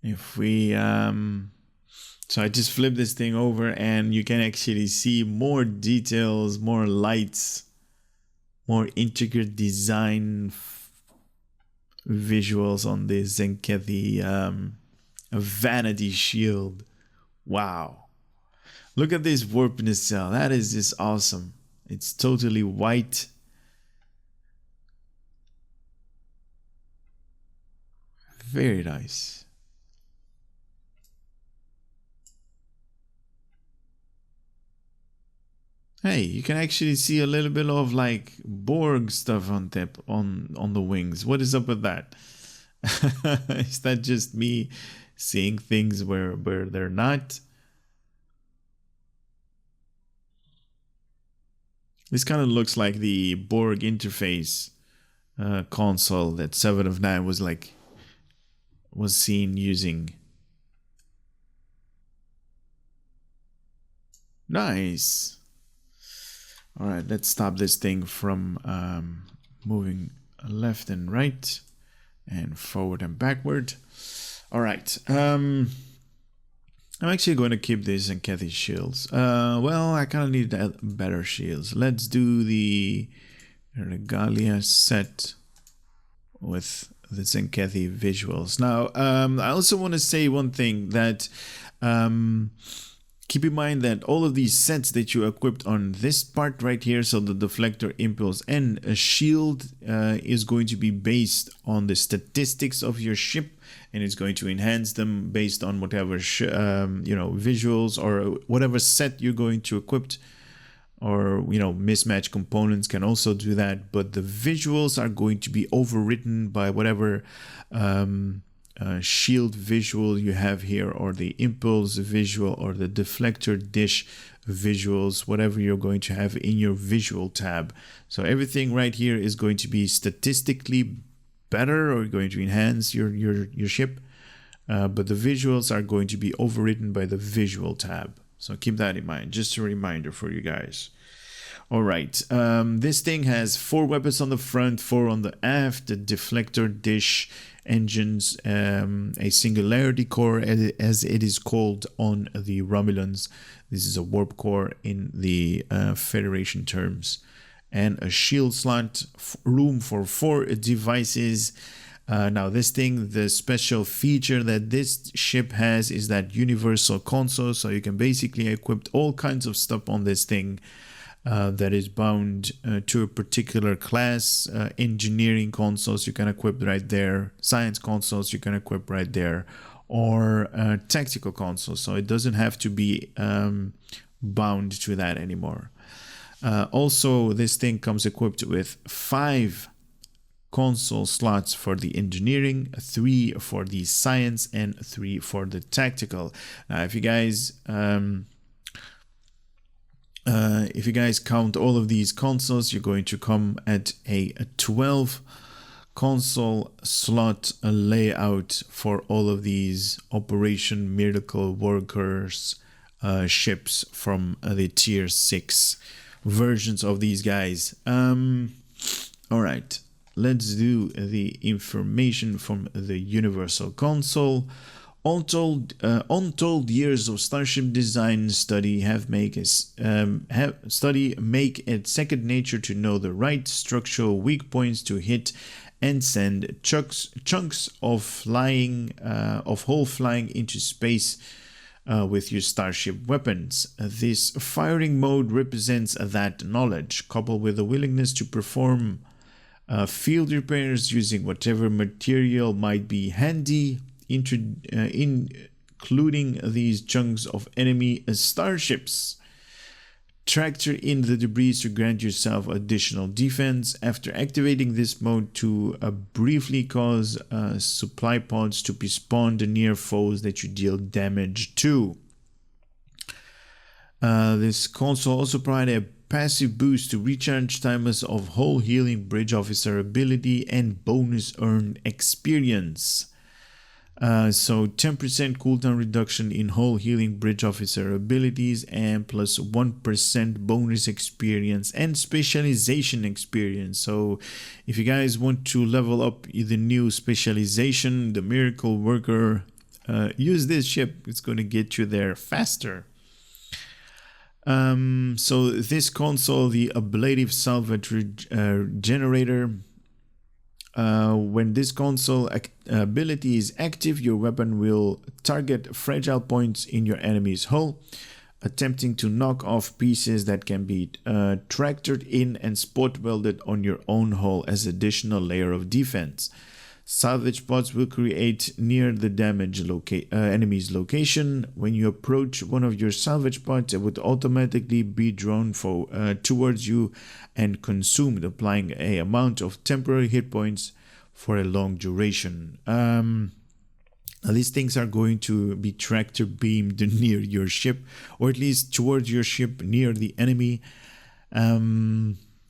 If we so I just flip this thing over and you can actually see more details, more lights, more intricate design visuals on the Tzenkethi vanity shield. Wow. Look at this warp nacelle. That is just awesome. It's totally white. Very nice. Hey, you can actually see a little bit of like Borg stuff on the wings. What is up with that? Is that just me seeing things where they're not? This kind of looks like the Borg interface console that 7 of 9 was seen using. Nice. All right, let's stop this thing from moving left and right and forward and backward. All right. I'm actually going to keep these Tzenkethi shields. Well, I kind of need better shields. Let's do the Regalia set with the Tzenkethi visuals. Now, I also want to say one thing that keep in mind that all of these sets that you equipped on this part right here, so the deflector, impulse, and a shield is going to be based on the statistics of your ship, and it's going to enhance them based on whatever visuals or whatever set you're going to equip, or mismatch components can also do that. But the visuals are going to be overwritten by whatever shield visual you have here, or the impulse visual, or the deflector dish visuals, whatever you're going to have in your visual tab. So everything right here is going to be statistically better, or going to enhance your ship, but the visuals are going to be overwritten by the visual tab. So keep that in mind. Just a reminder for you guys. All right, this thing has 4 weapons on the front, 4 on the aft, the deflector dish, engines, a singularity core as it is called on the Romulans. This is a warp core in the Federation terms, and a shield slot, room for 4 devices. Now this thing, the special feature that this ship has is that universal console, so you can basically equip all kinds of stuff on this thing that is bound to a particular class. Engineering consoles you can equip right there, science consoles you can equip right there, or tactical consoles, so it doesn't have to be bound to that anymore. Also, this thing comes equipped with 5 console slots for the engineering, 3 for the science, and 3 for the tactical. Now, if you guys count all of these consoles, you're going to come at a 12 console slot layout for all of these Operation Miracle Workers ships from the tier 6 versions of these guys. All right, let's do the information from the Universal Console. Untold years of Starship design study make it second nature to know the right structural weak points to hit and send chunks of hull flying into space with your Starship weapons. This firing mode represents that knowledge, coupled with a willingness to perform field repairs using whatever material might be handy, including these chunks of enemy starships. Tractor in the debris to grant yourself additional defense. After activating this mode to briefly cause supply pods to be spawned near foes that you deal damage to. This console also provides a passive boost to recharge timers of hull healing bridge officer ability and bonus earned experience. So 10% cooldown reduction in hull healing bridge officer abilities and plus 1% bonus experience and specialization experience. So if you guys want to level up the new specialization, the Miracle Worker, use this ship. It's going to get you there faster. So this console, the Ablative Salvage Generator, when this console ability is active, your weapon will target fragile points in your enemy's hull, attempting to knock off pieces that can be tractored in and spot welded on your own hull as additional layer of defense. Salvage pods will create near the damaged enemy's location. When you approach one of your salvage pods, it would automatically be drawn towards you and consumed, applying an amount of temporary hit points for a long duration. These things are going to be tractor beamed near your ship, or at least towards your ship near the enemy.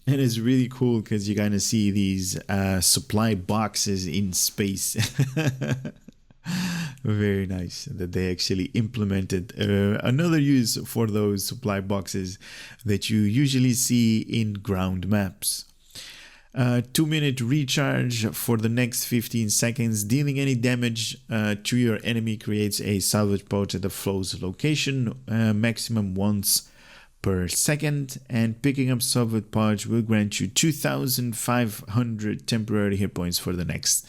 And it's really cool because you're going to see these supply boxes in space. Very nice that they actually implemented another use for those supply boxes that you usually see in ground maps. 2-minute recharge for the next 15 seconds. Dealing any damage to your enemy creates a salvage pod at the flow's location, maximum once per second, and picking up salvage pods will grant you 2,500 temporary hit points for the next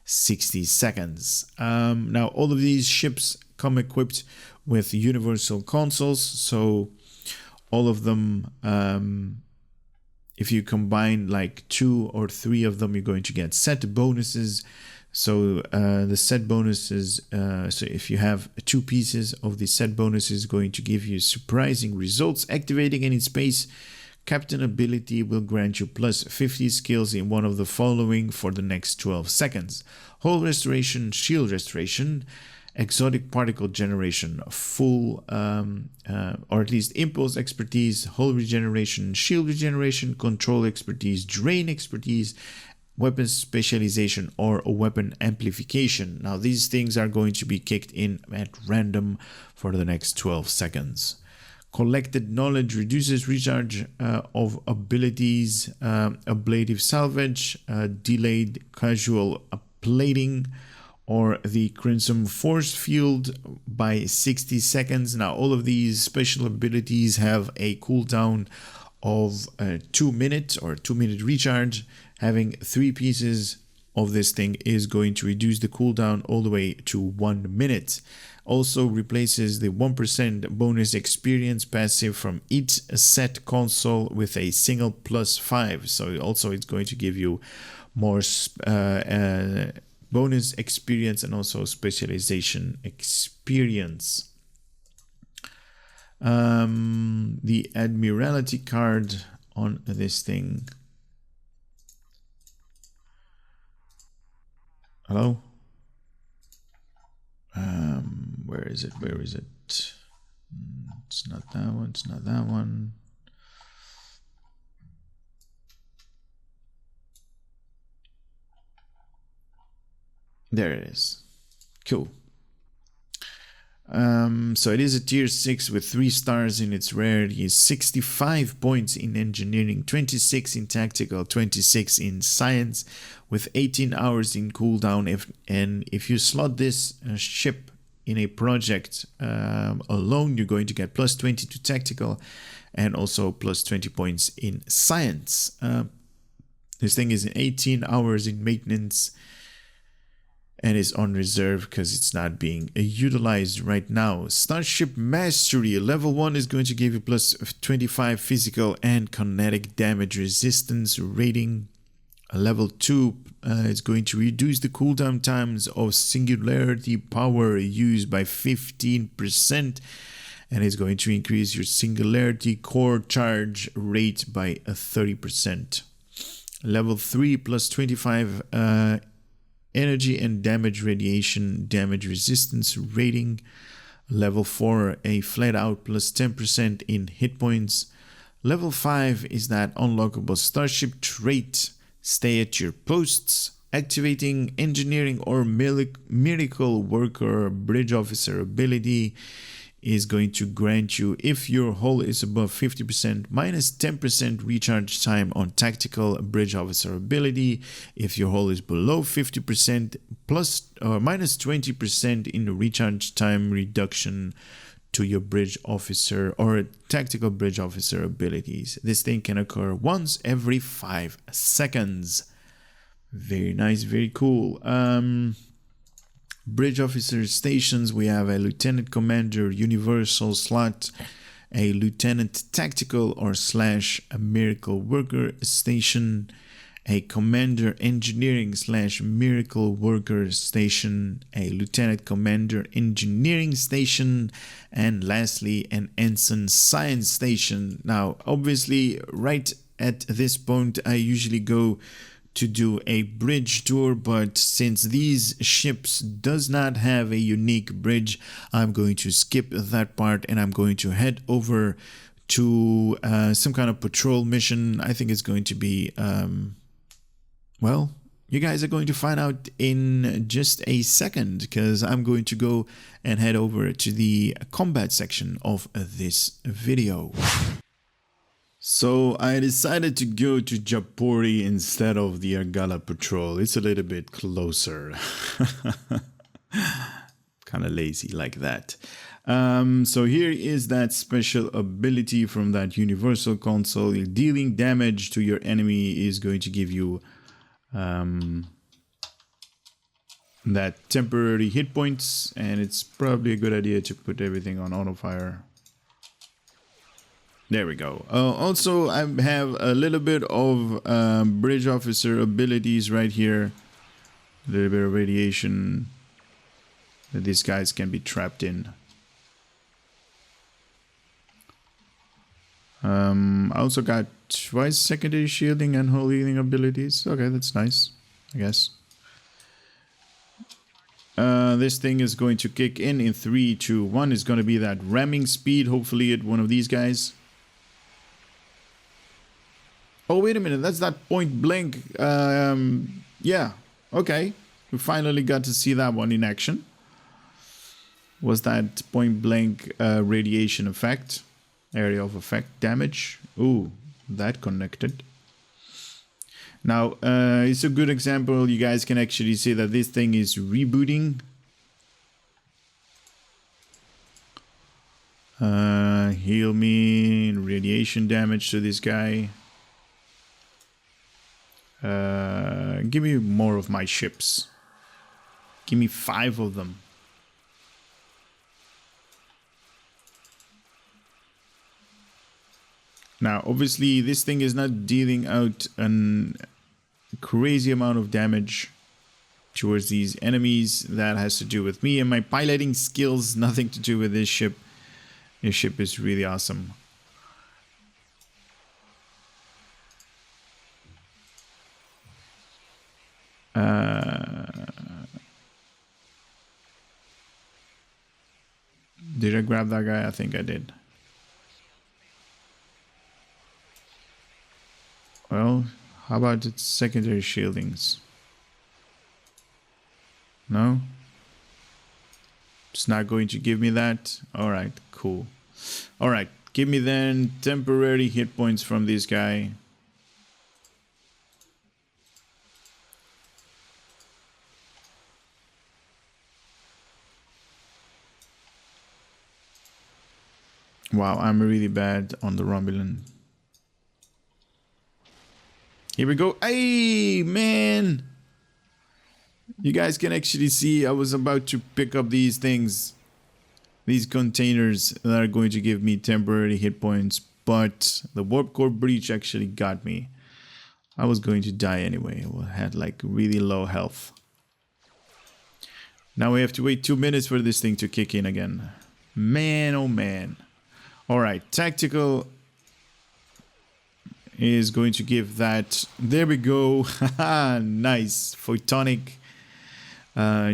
60 seconds. Now, all of these ships come equipped with universal consoles, so all of them, if you combine like 2 or 3 of them, you're going to get set bonuses. So the set bonuses, so if you have 2 pieces of the set bonuses, going to give you surprising results. Activating any space captain ability will grant you plus 50 skills in one of the following for the next 12 seconds. Hull restoration, shield restoration, exotic particle generation, full or at least impulse expertise, hull regeneration, shield regeneration, control expertise, drain expertise, weapon specialization, or weapon amplification. Now these things are going to be kicked in at random for the next 12 seconds. Collected knowledge reduces recharge of abilities, ablative salvage, delayed casual plating, or the crimson force field by 60 seconds. Now all of these special abilities have a cooldown of 2 minutes or 2-minute recharge. Having 3 pieces of this thing is going to reduce the cooldown all the way to 1 minute. Also replaces the 1% bonus experience passive from each set console with a single +5. So also it's going to give you more bonus experience and also specialization experience. The Admiralty card on this thing. Hello? Where is it? Where is it? It's not that one. It's not that one. There it is. Cool. So it is a tier 6 with 3 stars in its rarity, 65 points in engineering, 26 in tactical, 26 in science, with 18 hours in cooldown. If you slot this ship in a project alone, you're going to get plus 20 to tactical and also plus 20 points in science. This thing is 18 hours in maintenance and is on reserve because it's not being utilized right now. Starship Mastery, level 1 is going to give you plus 25 physical and kinetic damage resistance rating. Level 2 is going to reduce the cooldown times of singularity power used by 15%, and is going to increase your singularity core charge rate by 30%. Level 3 plus 25 energy and damage radiation damage resistance rating. Level 4 a flat out plus 10% in hit points. Level 5 is that unlockable Starship Trait, stay at your posts, activating engineering or Miracle Worker Bridge Officer ability is going to grant you, if your hull is above 50%, minus 10% recharge time on tactical bridge officer ability. If your hull is below 50%, plus or minus 20% in recharge time reduction to your bridge officer or tactical bridge officer abilities. This thing can occur once every 5 seconds. Very nice, very cool. Bridge officer stations, we have a lieutenant commander universal slot, a lieutenant tactical or / a miracle worker station, a commander engineering / miracle worker station, a lieutenant commander engineering station, and lastly an ensign science station. Now obviously right at this point I usually go to do a bridge tour, but since these ships does not have a unique bridge, I'm going to skip that part and I'm going to head over to some kind of patrol mission. I think it's going to be well, you guys are going to find out in just a second, because I'm going to go and head over to the combat section of this video. So I decided to go to Japori instead of the Argala patrol. It's a little bit closer. Kind of lazy like that. So here is that special ability from that universal console. Dealing damage to your enemy is going to give you that temporary hit points, and it's probably a good idea to put everything on auto fire. There we go. Also, I have a little bit of bridge officer abilities right here. A little bit of radiation that these guys can be trapped in. I also got twice secondary shielding and hull healing abilities. Okay, that's nice, I guess. This thing is going to kick in 3, 2, 1. It's going to be that ramming speed, hopefully at one of these guys. Oh, wait a minute, that's that point blank. Yeah, okay. We finally got to see that one in action. Was that point blank radiation effect? Area of effect damage. Ooh, that connected. Now, it's a good example. You guys can actually see that this thing is rebooting. Heal me. Radiation damage to this guy. Give me more of my ships. Give me 5 of them. Now, obviously, this thing is not dealing out a crazy amount of damage towards these enemies. That has to do with me and my piloting skills. Nothing to do with this ship. This ship is really awesome. Did I grab that guy? I think I did. Well, how about its secondary shieldings? No? It's not going to give me that. All right, cool. All right, give me then temporary hit points from this guy. Wow, I'm really bad on the Romulan. Here we go. Hey, man! You guys can actually see I was about to pick up these things. These containers that are going to give me temporary hit points. But the warp core breach actually got me. I was going to die anyway. I had like really low health. Now we have to wait 2 minutes for this thing to kick in again. Man, oh man. Alright, tactical is going to give that. There we go. Nice. Photonic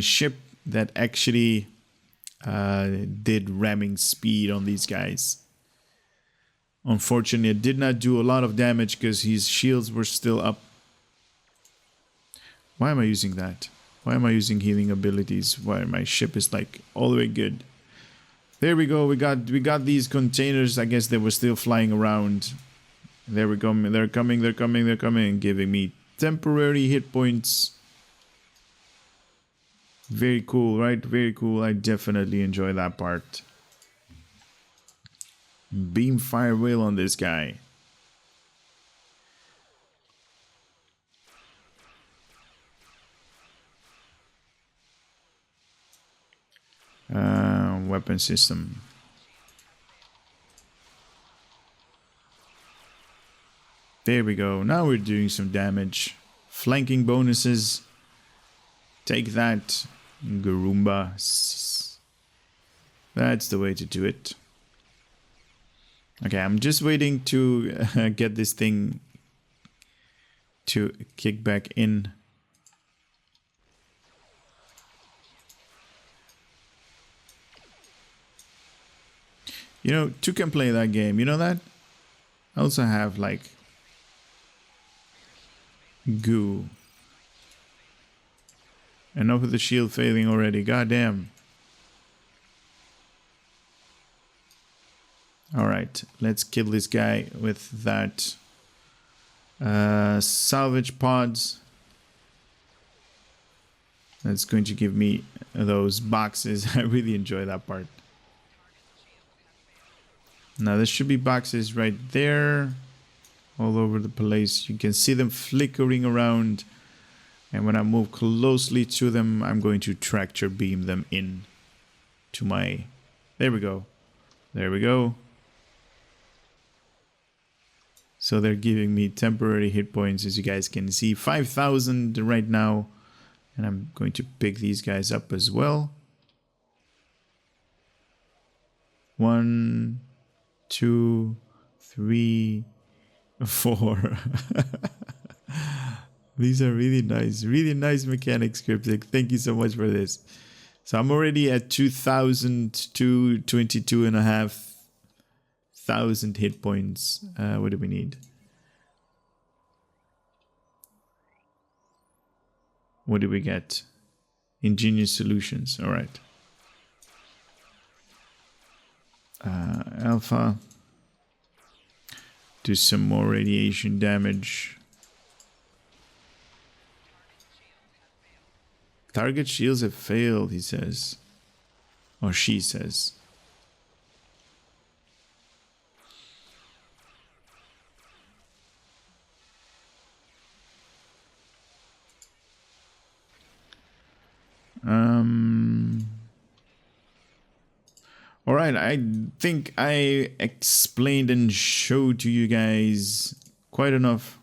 ship that actually did ramming speed on these guys. Unfortunately, it did not do a lot of damage because his shields were still up. Why am I using that? Why am I using healing abilities? Why my ship is like all the way good? There we go. We got these containers. I guess they were still flying around. There we go. They're coming, giving me temporary hit points. Very cool, right? Very cool. I definitely enjoy that part. Beam fire whale on this guy. Weapon system. There we go. Now we're doing some damage. Flanking bonuses. Take that, Garumba. That's the way to do it. Okay, I'm just waiting to get this thing to kick back in. You know, two can play that game. You know that? I also have like goo. Enough with the shield failing already. Goddamn. Alright, let's kill this guy with that salvage pods. That's going to give me those boxes. I really enjoy that part. Now there should be boxes right there. All over the place. You can see them flickering around. And when I move closely to them, I'm going to tractor beam them in to my... There we go. There we go. So they're giving me temporary hit points, as you guys can see. 5,000 right now. And I'm going to pick these guys up as well. 1, 2, 3, 4. These are really nice mechanics, Cryptic. Thank you so much for this. So I'm already at 22,500 hit points. What do we need? What do we get? Ingenious solutions. All right. Alpha. Do some more radiation damage. Target shields have failed, he says. Or she says. Alright, I think I explained and showed to you guys quite enough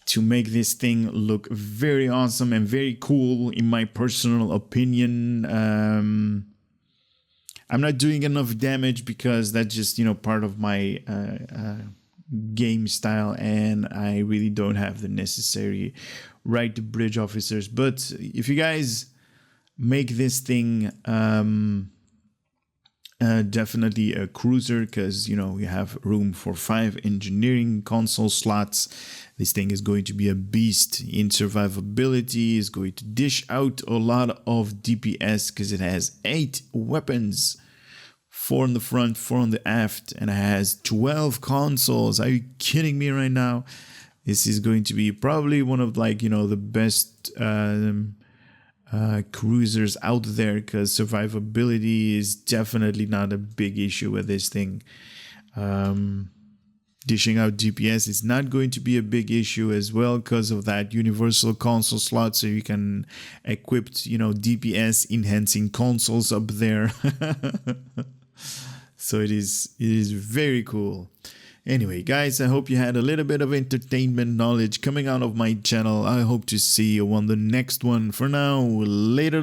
to make this thing look very awesome and very cool, in my personal opinion. I'm not doing enough damage because that's just, you know, part of my game style, and I really don't have the necessary right bridge officers. But if you guys make this thing Definitely a cruiser because, you know, you have room for 5 engineering console slots. This thing is going to be a beast in survivability. It's going to dish out a lot of DPS because it has 8 weapons. 4 on the front, 4 on the aft, and it has 12 consoles. Are you kidding me right now? This is going to be probably one of, like, you know, the best cruisers out there because survivability is definitely not a big issue with this thing. Dishing out DPS is not going to be a big issue as well because of that universal console slot, so you can equip, you know, DPS enhancing consoles up there. So it is very cool. Anyway, guys, I hope you had a little bit of entertainment knowledge coming out of my channel. I hope to see you on the next one. For now, later.